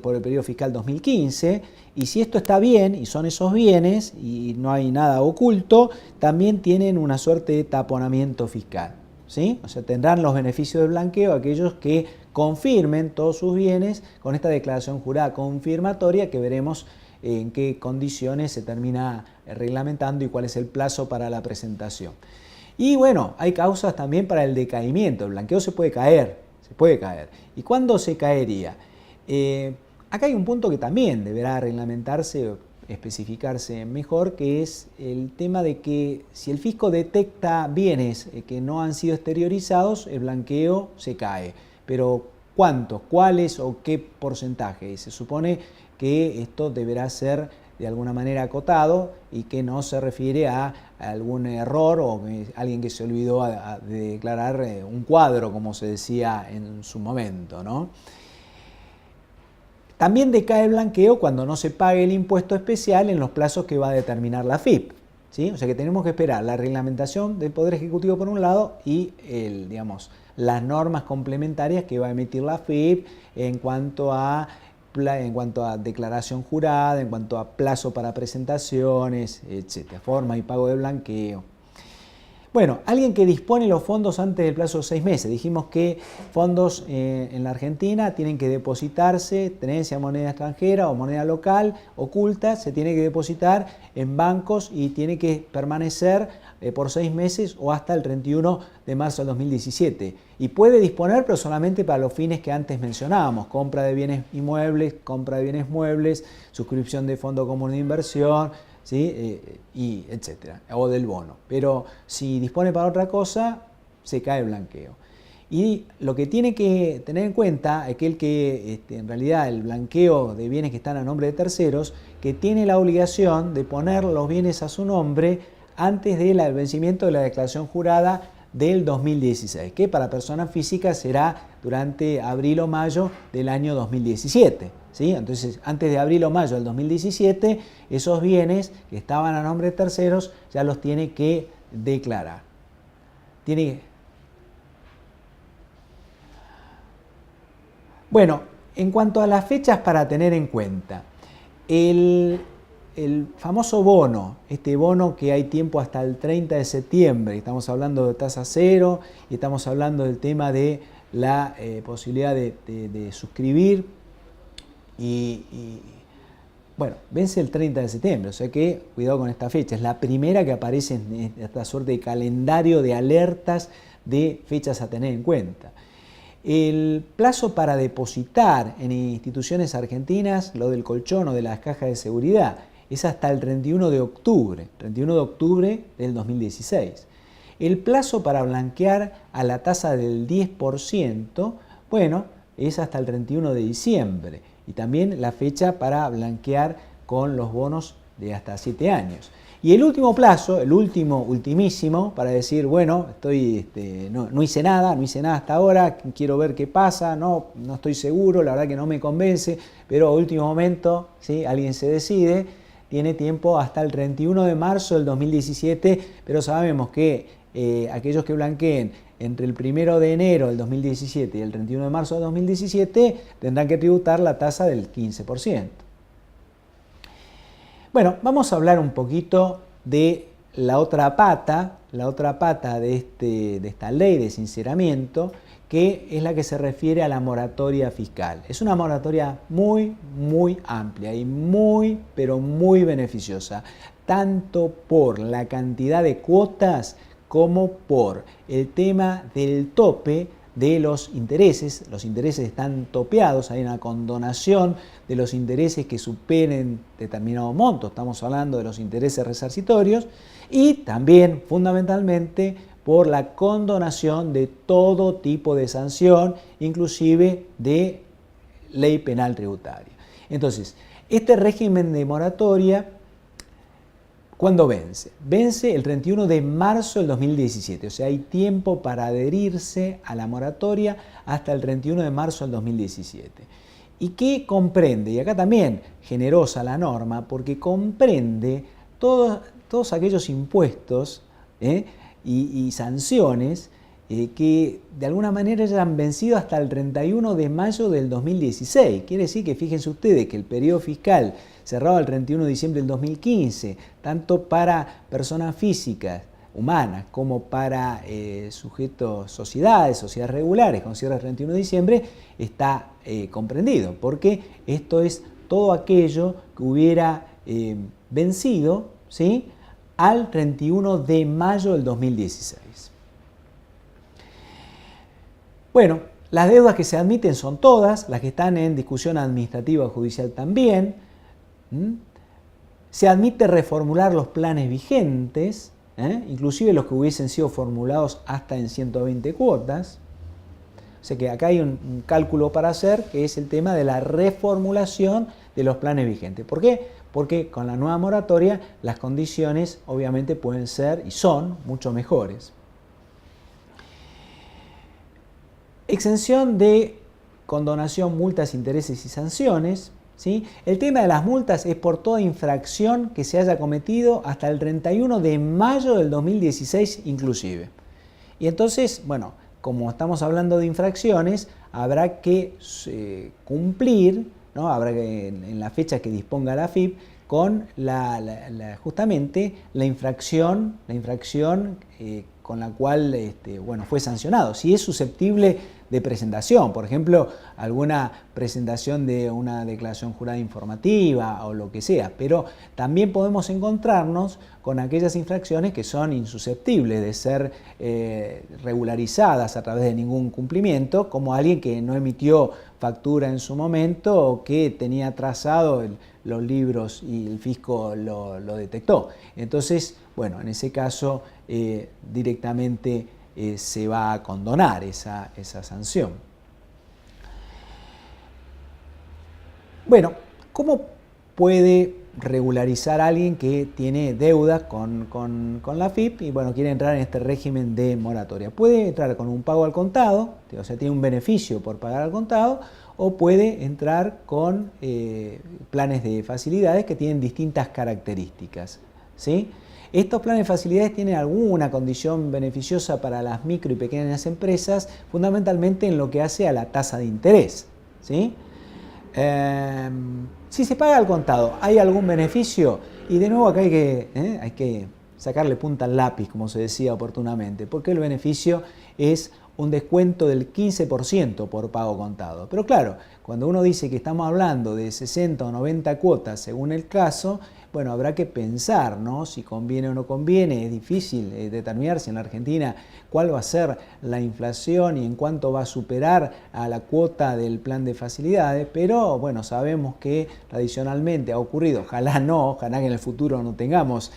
por el periodo fiscal 2015, y si esto está bien y son esos bienes y no hay nada oculto, también tienen una suerte de taponamiento fiscal, ¿sí? O sea, tendrán los beneficios del blanqueo aquellos que confirmen todos sus bienes con esta declaración jurada confirmatoria, que veremos en qué condiciones se termina reglamentando y cuál es el plazo para la presentación. Y bueno, hay causas también para el decaimiento. El blanqueo se puede caer. ¿Y cuándo se caería? Acá hay un punto que también deberá reglamentarse o especificarse mejor, que es el tema de que si el fisco detecta bienes que no han sido exteriorizados, el blanqueo se cae. Pero ¿cuántos? ¿Cuáles o qué porcentaje? Se supone que esto deberá ser de alguna manera acotado y que no se refiere a algún error o alguien que se olvidó de declarar un cuadro, como se decía en su momento, ¿no? También decae el blanqueo cuando no se pague el impuesto especial en los plazos que va a determinar la FIP, ¿sí? O sea que tenemos que esperar la reglamentación del Poder Ejecutivo por un lado y las normas complementarias que va a emitir la FIP en cuanto a declaración jurada, en cuanto a plazo para presentaciones, etcétera, forma y pago de blanqueo. Bueno, alguien que dispone los fondos antes del plazo de 6 meses. Dijimos que fondos en la Argentina tienen que depositarse, tenencia moneda extranjera o moneda local oculta, se tiene que depositar en bancos y tiene que permanecer por 6 meses o hasta el 31 de marzo del 2017. Y puede disponer, pero solamente para los fines que antes mencionábamos: compra de bienes inmuebles, compra de bienes muebles, suscripción de fondo común de inversión, ¿sí? Y etcétera, o del bono. Pero si dispone para otra cosa, se cae el blanqueo. Y lo que tiene que tener en cuenta aquel que en realidad el blanqueo de bienes que están a nombre de terceros, que tiene la obligación de poner los bienes a su nombre antes del vencimiento de la declaración jurada del 2016, que para personas físicas será durante abril o mayo del año 2017. ¿Sí? Entonces, antes de abril o mayo del 2017, esos bienes que estaban a nombre de terceros ya los tiene que declarar. Bueno, en cuanto a las fechas para tener en cuenta, El, el famoso bono, este bono que hay tiempo hasta el 30 de septiembre, estamos hablando de tasa cero y estamos hablando del tema de la posibilidad de suscribir bueno, vence el 30 de septiembre, o sea que cuidado con esta fecha, es la primera que aparece en esta suerte de calendario de alertas de fechas a tener en cuenta. El plazo para depositar en instituciones argentinas, lo del colchón o de las cajas de seguridad, es hasta el 31 de octubre del 2016. El plazo para blanquear a la tasa del 10%, bueno, es hasta el 31 de diciembre. Y también la fecha para blanquear con los bonos de hasta 7 años. Y el último plazo, ultimísimo, para decir, bueno, no hice nada hasta ahora, quiero ver qué pasa, no estoy seguro, la verdad que no me convence, pero a último momento, ¿sí? Alguien se decide, tiene tiempo hasta el 31 de marzo del 2017, pero sabemos que aquellos que blanqueen entre el 1 de enero del 2017 y el 31 de marzo del 2017 tendrán que tributar la tasa del 15%. Bueno, vamos a hablar un poquito de la otra pata de esta ley de sinceramiento, que es la que se refiere a la moratoria fiscal. Es una moratoria muy, muy amplia y muy, pero muy beneficiosa, tanto por la cantidad de cuotas como por el tema del tope de los intereses. Los intereses están topeados, hay una condonación de los intereses que superen determinado monto, estamos hablando de los intereses resarcitorios, y también fundamentalmente por la condonación de todo tipo de sanción, inclusive de ley penal tributaria. Entonces, este régimen de moratoria, ¿cuándo vence? Vence el 31 de marzo del 2017, o sea, hay tiempo para adherirse a la moratoria hasta el 31 de marzo del 2017. ¿Y qué comprende? Y acá también generosa la norma, porque comprende todos aquellos impuestos y sanciones que de alguna manera ya han vencido hasta el 31 de mayo del 2016. Quiere decir que fíjense ustedes que el periodo fiscal cerrado el 31 de diciembre del 2015, tanto para personas físicas, humanas, como para sociedades regulares con cierre el 31 de diciembre, está comprendido, porque esto es todo aquello que hubiera vencido, ¿sí?, al 31 de mayo del 2016. Bueno, las deudas que se admiten son todas, las que están en discusión administrativa o judicial también. Se admite reformular los planes vigentes, inclusive los que hubiesen sido formulados hasta en 120 cuotas. O sea que acá hay un cálculo para hacer, que es el tema de la reformulación de los planes vigentes. ¿Por qué? Porque con la nueva moratoria las condiciones obviamente pueden ser y son mucho mejores. Exención de condonación, multas, intereses y sanciones. ¿Sí? El tema de las multas es por toda infracción que se haya cometido hasta el 31 de mayo del 2016 inclusive. Y entonces, bueno, como estamos hablando de infracciones, habrá que cumplir, ¿no? Habrá que, en la fecha que disponga la AFIP, con justamente la infracción con la cual bueno, fue sancionado. Si es susceptible de presentación, por ejemplo, alguna presentación de una declaración jurada informativa o lo que sea, pero también podemos encontrarnos con aquellas infracciones que son insusceptibles de ser regularizadas a través de ningún cumplimiento, como alguien que no emitió factura en su momento o que tenía atrasado los libros y el fisco lo detectó. Entonces, bueno, en ese caso directamente se va a condonar esa sanción. Bueno, ¿cómo puede regularizar a alguien que tiene deuda con la AFIP y bueno, quiere entrar en este régimen de moratoria? Puede entrar con un pago al contado, o sea, tiene un beneficio por pagar al contado, o puede entrar con planes de facilidades que tienen distintas características, ¿sí? Estos planes de facilidades tienen alguna condición beneficiosa para las micro y pequeñas empresas, fundamentalmente en lo que hace a la tasa de interés, ¿sí? Si se paga al contado, ¿hay algún beneficio? Y de nuevo acá hay que sacarle punta al lápiz, como se decía oportunamente, porque el beneficio es un descuento del 15% por pago contado. Pero claro, cuando uno dice que estamos hablando de 60 o 90 cuotas según el caso, bueno, habrá que pensar, ¿no?, si conviene o no conviene. Es difícil determinar si en la Argentina cuál va a ser la inflación y en cuánto va a superar a la cuota del plan de facilidades, pero bueno, sabemos que tradicionalmente ha ocurrido, ojalá que en el futuro no tengamos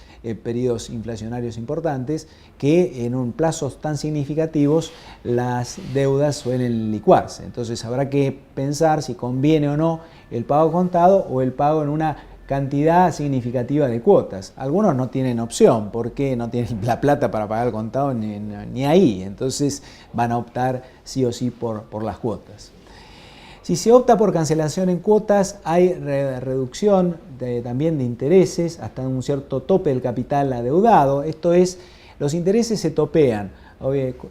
periodos inflacionarios importantes, que en plazos tan significativos las deudas suelen licuarse. Entonces habrá que pensar si conviene o no el pago contado o el pago en una cantidad significativa de cuotas. Algunos no tienen opción porque no tienen la plata para pagar el contado ni ahí, entonces van a optar sí o sí por las cuotas. Si se opta por cancelación en cuotas, hay reducción también de intereses hasta un cierto tope del capital adeudado. Esto es, los intereses se topean.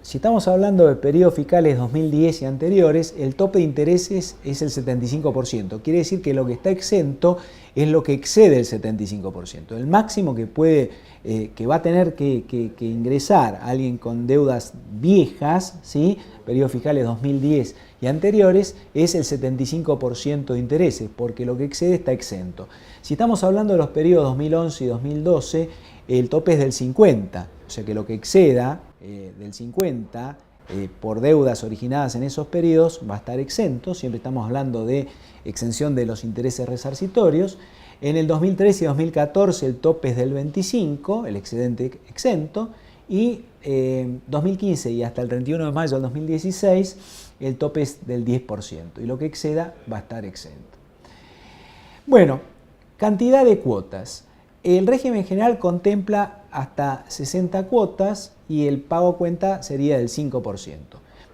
Si estamos hablando de periodos fiscales 2010 y anteriores, el tope de intereses es el 75%. Quiere decir que lo que está exento es lo que excede el 75%. El máximo que va a tener que ingresar alguien con deudas viejas, ¿sí?, periodos fiscales 2010 y anteriores, es el 75% de intereses, porque lo que excede está exento. Si estamos hablando de los periodos 2011 y 2012, el tope es del 50%, o sea que lo que exceda del 50% por deudas originadas en esos periodos va a estar exento. Siempre estamos hablando de exención de los intereses resarcitorios. En el 2013 y 2014 el tope es del 25%, el excedente exento, y 2015 y hasta el 31 de mayo del 2016 el tope es del 10% y lo que exceda va a estar exento. Bueno, cantidad de cuotas. El régimen general contempla hasta 60 cuotas y el pago a cuenta sería del 5%.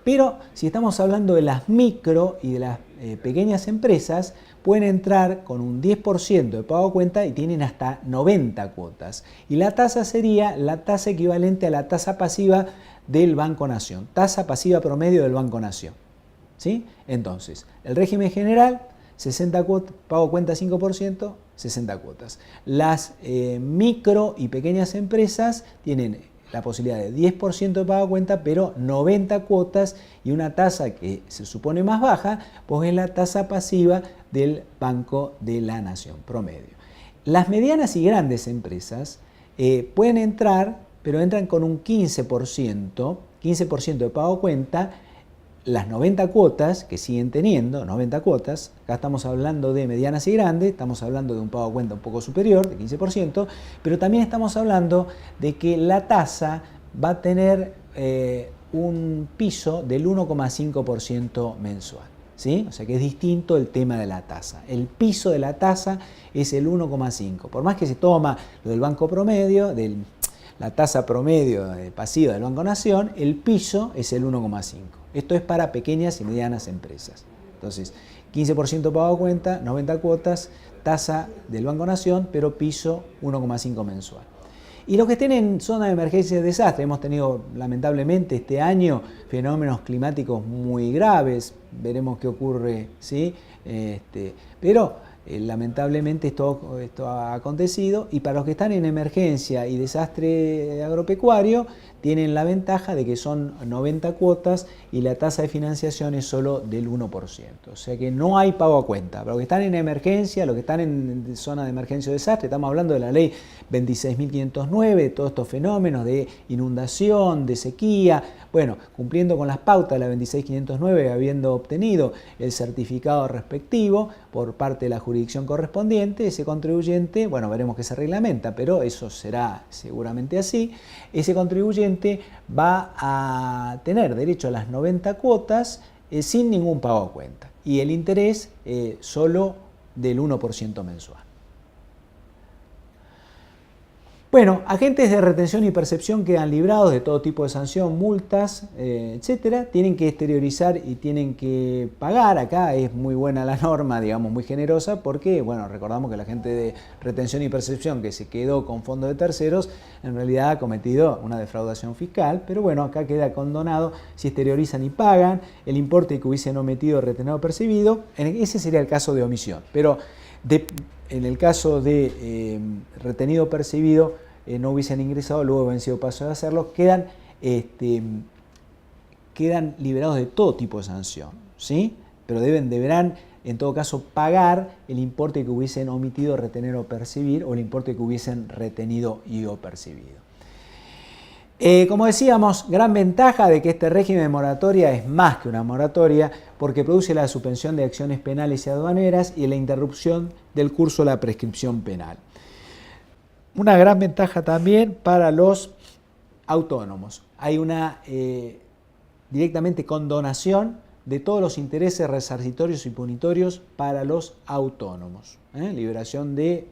Pero si estamos hablando de las micro y de las pequeñas empresas, pueden entrar con un 10% de pago a cuenta y tienen hasta 90 cuotas. Y la tasa sería la tasa equivalente a la tasa pasiva del Banco Nación, tasa pasiva promedio del Banco Nación. ¿Sí? Entonces, el régimen general, 60 cuotas, pago a cuenta 5%, 60 cuotas. Las micro y pequeñas empresas tienen la posibilidad de 10% de pago a cuenta, pero 90 cuotas y una tasa que se supone más baja, pues es la tasa pasiva del Banco de la Nación, promedio. Las medianas y grandes empresas pueden entrar, pero entran con un 15% de pago a cuenta. Las 90 cuotas que siguen teniendo, 90 cuotas, acá estamos hablando de medianas y grandes, estamos hablando de un pago a cuenta un poco superior, de 15%, pero también estamos hablando de que la tasa va a tener un piso del 1,5% mensual. ¿Sí? O sea que es distinto el tema de la tasa. El piso de la tasa es el 1,5%. Por más que se toma lo del banco promedio, la tasa promedio pasiva del Banco Nación, el piso es el 1,5%. Esto es para pequeñas y medianas empresas. Entonces, 15% pago a cuenta, 90 cuotas, tasa del Banco Nación, pero piso 1,5% mensual. Y los que estén en zona de emergencia y desastre, hemos tenido lamentablemente este año fenómenos climáticos muy graves, veremos qué ocurre, ¿sí? Pero lamentablemente esto ha acontecido, y para los que están en emergencia y desastre agropecuario tienen la ventaja de que son 90 cuotas y la tasa de financiación es solo del 1%. O sea que no hay pago a cuenta. Para los que están en emergencia, los que están en zona de emergencia o desastre, estamos hablando de la ley 26.509, todos estos fenómenos de inundación, de sequía, bueno, cumpliendo con las pautas de la 26.509, habiendo obtenido el certificado respectivo por parte de la jurisdicción correspondiente, ese contribuyente, bueno, veremos qué se reglamenta, pero eso será seguramente así, ese contribuyente va a tener derecho a las 90 cuotas sin ningún pago a cuenta y el interés solo del 1% mensual. Bueno, agentes de retención y percepción quedan librados de todo tipo de sanción, multas, etcétera. Tienen que exteriorizar y tienen que pagar. Acá es muy buena la norma, digamos, muy generosa, porque, bueno, recordamos que la gente de retención y percepción que se quedó con fondos de terceros, en realidad ha cometido una defraudación fiscal, pero bueno, acá queda condonado si exteriorizan y pagan el importe que hubiesen omitido, retenido o percibido. Ese sería el caso de omisión, pero en el caso de retenido o percibido, no hubiesen ingresado, luego vencido paso de hacerlo, quedan liberados de todo tipo de sanción, ¿sí? Pero deberán, en todo caso, pagar el importe que hubiesen omitido, retener o percibir, o el importe que hubiesen retenido y o percibido. Como decíamos, gran ventaja de que este régimen de moratoria es más que una moratoria, porque produce la suspensión de acciones penales y aduaneras y la interrupción del curso de la prescripción penal. Una gran ventaja también para los autónomos. Hay una directamente condonación de todos los intereses resarcitorios y punitorios para los autónomos. Liberación de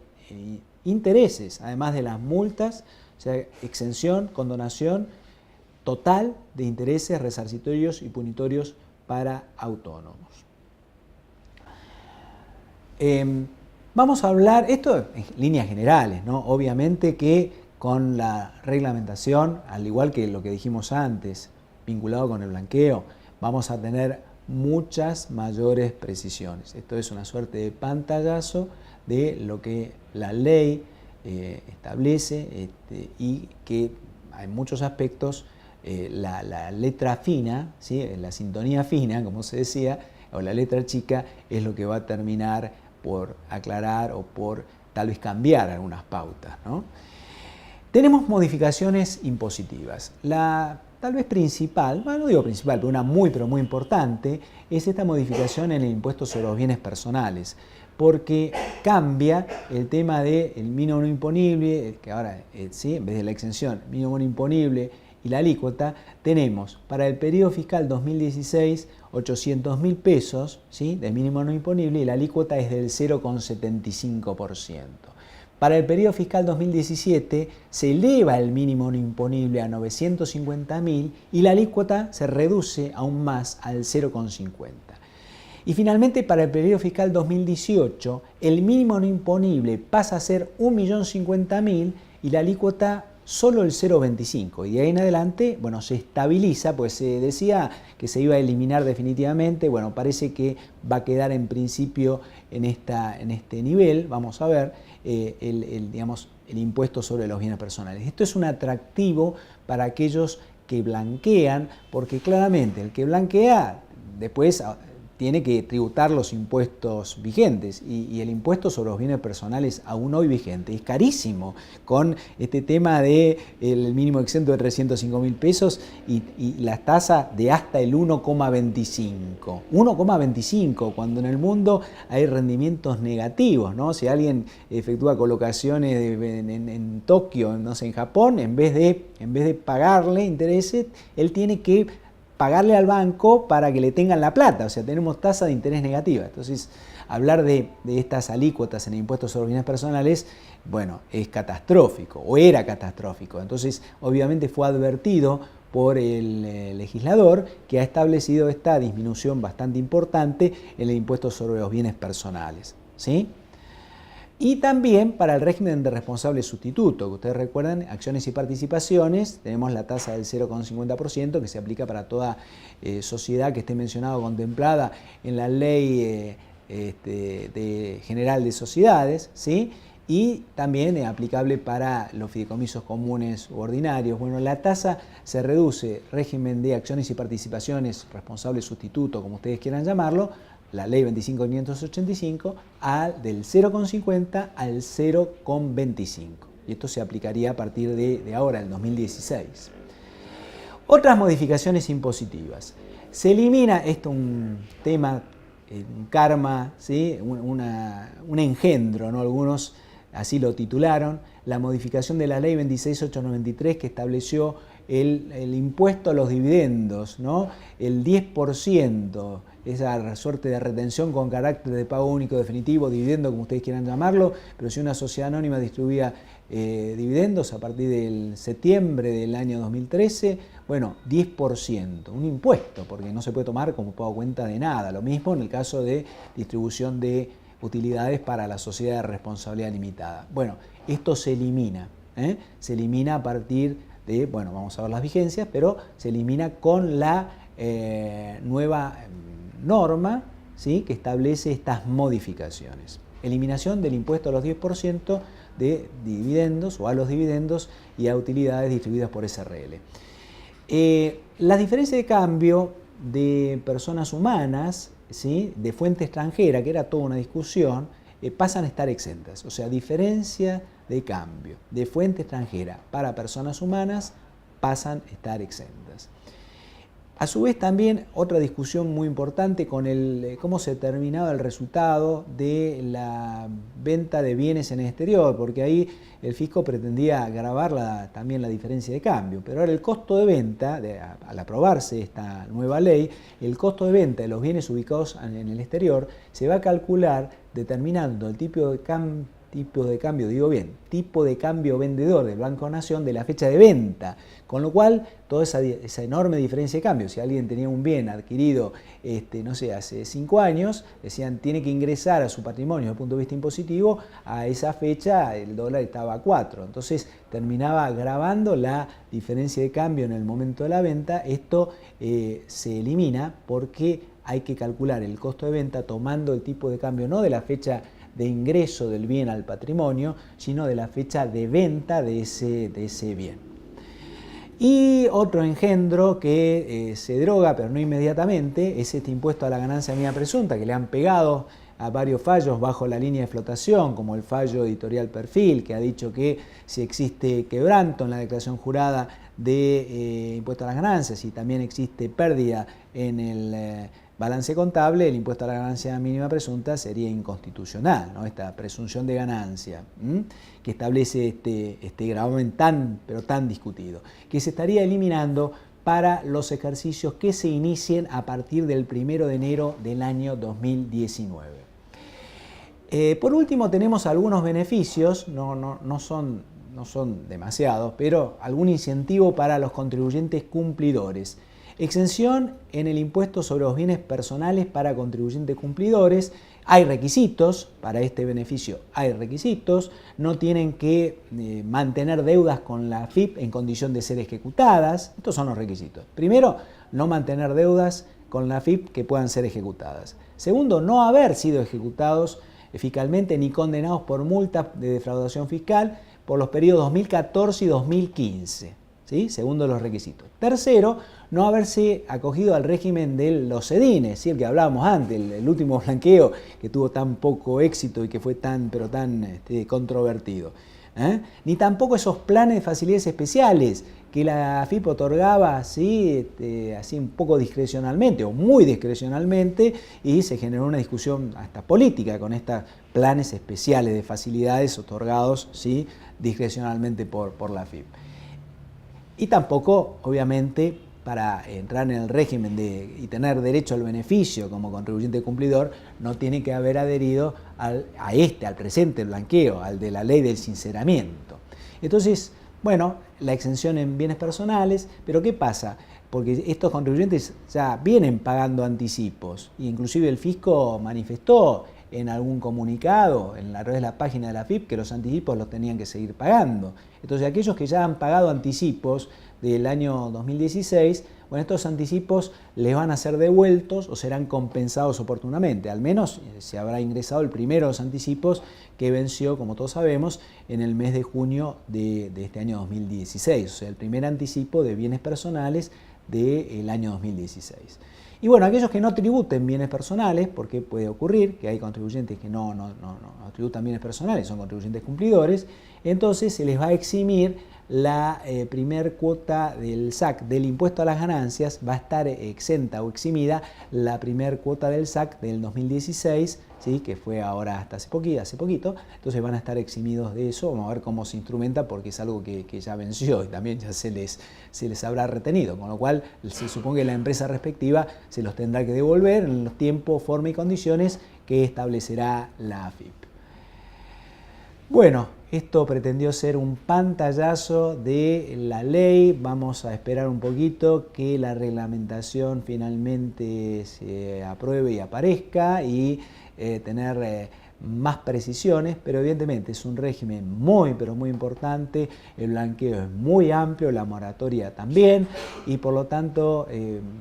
intereses, además de las multas, o sea, exención, condonación total de intereses resarcitorios y punitorios para autónomos. Vamos a hablar, esto en líneas generales, ¿no? Obviamente que con la reglamentación, al igual que lo que dijimos antes, vinculado con el blanqueo, vamos a tener muchas mayores precisiones. Esto es una suerte de pantallazo de lo que la ley establece y que en muchos aspectos la letra fina, ¿sí? La sintonía fina, como se decía, o la letra chica, es lo que va a terminar por aclarar o por tal vez cambiar algunas pautas, ¿no? Tenemos modificaciones impositivas. La tal vez principal, bueno, no digo principal, pero una muy importante, es esta modificación en el impuesto sobre los bienes personales, porque cambia el tema del mínimo no imponible, que ahora, ¿sí? En vez de la exención, mínimo no imponible y la alícuota, tenemos para el periodo fiscal 2016 800.000 pesos, ¿sí? De mínimo no imponible, y la alícuota es del 0,75%. Para el periodo fiscal 2017 se eleva el mínimo no imponible a 950.000 y la alícuota se reduce aún más al 0,50%. Y finalmente, para el periodo fiscal 2018, el mínimo no imponible pasa a ser 1.050.000 y la alícuota solo el 0,25%. Y de ahí en adelante, bueno, se estabiliza, pues se decía que se iba a eliminar definitivamente. Bueno, parece que va a quedar en principio en este nivel. Vamos a ver digamos, el impuesto sobre los bienes personales. Esto es un atractivo para aquellos que blanquean, porque claramente el que blanquea después tiene que tributar los impuestos vigentes y el impuesto sobre los bienes personales aún hoy vigente es carísimo, con este tema del mínimo exento de 305.000 pesos y la tasa de hasta el 1,25. 1,25 cuando en el mundo hay rendimientos negativos, ¿no? Si alguien efectúa colocaciones en Tokio, no sé, en Japón, en vez de pagarle intereses, él tiene que pagarle al banco para que le tengan la plata, o sea, tenemos tasa de interés negativa. Entonces, hablar de estas alícuotas en el impuesto sobre bienes personales, bueno, es catastrófico, o era catastrófico. Entonces, obviamente fue advertido por el legislador, que ha establecido esta disminución bastante importante en el impuesto sobre los bienes personales, ¿sí? Y también para el régimen de responsable sustituto, que ustedes recuerdan, acciones y participaciones, tenemos la tasa del 0,50% que se aplica para toda sociedad que esté mencionada o contemplada en la ley general de sociedades, ¿sí? Y también es aplicable para los fideicomisos comunes u ordinarios. Bueno, la tasa se reduce, régimen de acciones y participaciones, responsable sustituto, como ustedes quieran llamarlo, la ley 25.585, del 0,50 al 0,25. Y esto se aplicaría a partir de ahora, el 2016. Otras modificaciones impositivas. Se elimina, esto es un tema, un karma, ¿sí? un engendro, ¿no? Algunos así lo titularon, la modificación de la ley 26.893 que estableció el impuesto a los dividendos, ¿no? El 10% esa suerte de retención con carácter de pago único definitivo, dividendo, como ustedes quieran llamarlo, pero si una sociedad anónima distribuía dividendos a partir del septiembre del año 2013, bueno, 10%, un impuesto, porque no se puede tomar como pago cuenta de nada. Lo mismo en el caso de distribución de utilidades para la sociedad de responsabilidad limitada. Bueno, esto se elimina, se elimina a partir de, bueno, vamos a ver las vigencias, pero se elimina con la nueva norma, ¿sí?, que establece estas modificaciones. Eliminación del impuesto a los 10% de dividendos o a los dividendos y a utilidades distribuidas por SRL. Las diferencias de cambio de personas humanas, ¿sí?, de fuente extranjera, que era toda una discusión, pasan a estar exentas. O sea, diferencia de cambio de fuente extranjera para personas humanas pasan a estar exentas. A su vez también otra discusión muy importante con cómo se determinaba el resultado de la venta de bienes en el exterior, porque ahí el fisco pretendía gravar también la diferencia de cambio, pero ahora el costo de venta, al aprobarse esta nueva ley, el costo de venta de los bienes ubicados en el exterior se va a calcular determinando el tipo de cambio vendedor del Banco Nación de la fecha de venta, con lo cual toda esa enorme diferencia de cambio, si alguien tenía un bien adquirido no sé, hace 5 años, decían tiene que ingresar a su patrimonio desde el punto de vista impositivo, a esa fecha el dólar estaba a 4, entonces terminaba agravando la diferencia de cambio en el momento de la venta. Esto se elimina porque hay que calcular el costo de venta tomando el tipo de cambio no de la fecha de ingreso del bien al patrimonio, sino de la fecha de venta de ese bien. Y otro engendro que se deroga, pero no inmediatamente, es este impuesto a la ganancia mínima presunta, que le han pegado a varios fallos bajo la línea de flotación, como el fallo editorial Perfil, que ha dicho que si existe quebranto en la declaración jurada de impuesto a las ganancias y también existe pérdida en el balance contable, el impuesto a la ganancia mínima presunta sería inconstitucional, ¿no? Esta presunción de ganancia que establece este gravamen pero tan discutido, que se estaría eliminando para los ejercicios que se inicien a partir del 1 de enero del año 2019. Por último, tenemos algunos beneficios, no son demasiados, pero algún incentivo para los contribuyentes cumplidores. Exención en el impuesto sobre los bienes personales para contribuyentes cumplidores. Hay requisitos para este beneficio, no tienen que mantener deudas con la AFIP en condición de ser ejecutadas. Estos son los requisitos. Primero, no mantener deudas con la AFIP que puedan ser ejecutadas. Segundo, no haber sido ejecutados fiscalmente ni condenados por multas de defraudación fiscal por los periodos 2014 y 2015. ¿Sí? Segundo los requisitos. Tercero, no haberse acogido al régimen de los sedines, ¿sí? El que hablábamos antes, el último blanqueo que tuvo tan poco éxito y que fue tan controvertido. Ni tampoco esos planes de facilidades especiales que la AFIP otorgaba ¿sí? Así un poco discrecionalmente o muy discrecionalmente, y se generó una discusión hasta política con estos planes especiales de facilidades otorgados ¿sí? discrecionalmente por la AFIP. Y tampoco, obviamente, para entrar en el régimen y tener derecho al beneficio como contribuyente cumplidor, no tiene que haber adherido al presente blanqueo, al de la ley del sinceramiento. Entonces, bueno, la exención en bienes personales, pero ¿qué pasa? Porque estos contribuyentes ya vienen pagando anticipos, e inclusive el fisco manifestó en algún comunicado, en la red de la página de la AFIP, que los anticipos los tenían que seguir pagando. Entonces, aquellos que ya han pagado anticipos del año 2016, bueno, estos anticipos les van a ser devueltos o serán compensados oportunamente. Al menos se habrá ingresado el primero de los anticipos, que venció, como todos sabemos, en el mes de junio de este año 2016. O sea, el primer anticipo de bienes personales del año 2016. Y bueno, aquellos que no tributen bienes personales, porque puede ocurrir que hay contribuyentes que no tributan bienes personales, son contribuyentes cumplidores, entonces se les va a eximir la primer cuota del SAC del impuesto a las ganancias va a estar exenta o eximida la primer cuota del SAC del 2016, ¿sí? Que fue ahora hasta hace poquito, entonces van a estar eximidos de eso. Vamos a ver cómo se instrumenta, porque es algo que ya venció y también ya se les habrá retenido, con lo cual se supone que la empresa respectiva se los tendrá que devolver en los tiempos, forma y condiciones que establecerá la AFIP. Bueno, esto pretendió ser un pantallazo de la ley. Vamos a esperar un poquito que la reglamentación finalmente se apruebe y aparezca y tener más precisiones, pero evidentemente es un régimen muy, pero muy importante. El blanqueo es muy amplio, la moratoria también, y por lo tanto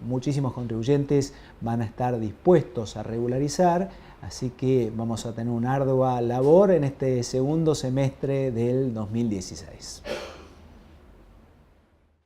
muchísimos contribuyentes van a estar dispuestos a regularizar. Así que vamos a tener una ardua labor en este segundo semestre del 2016.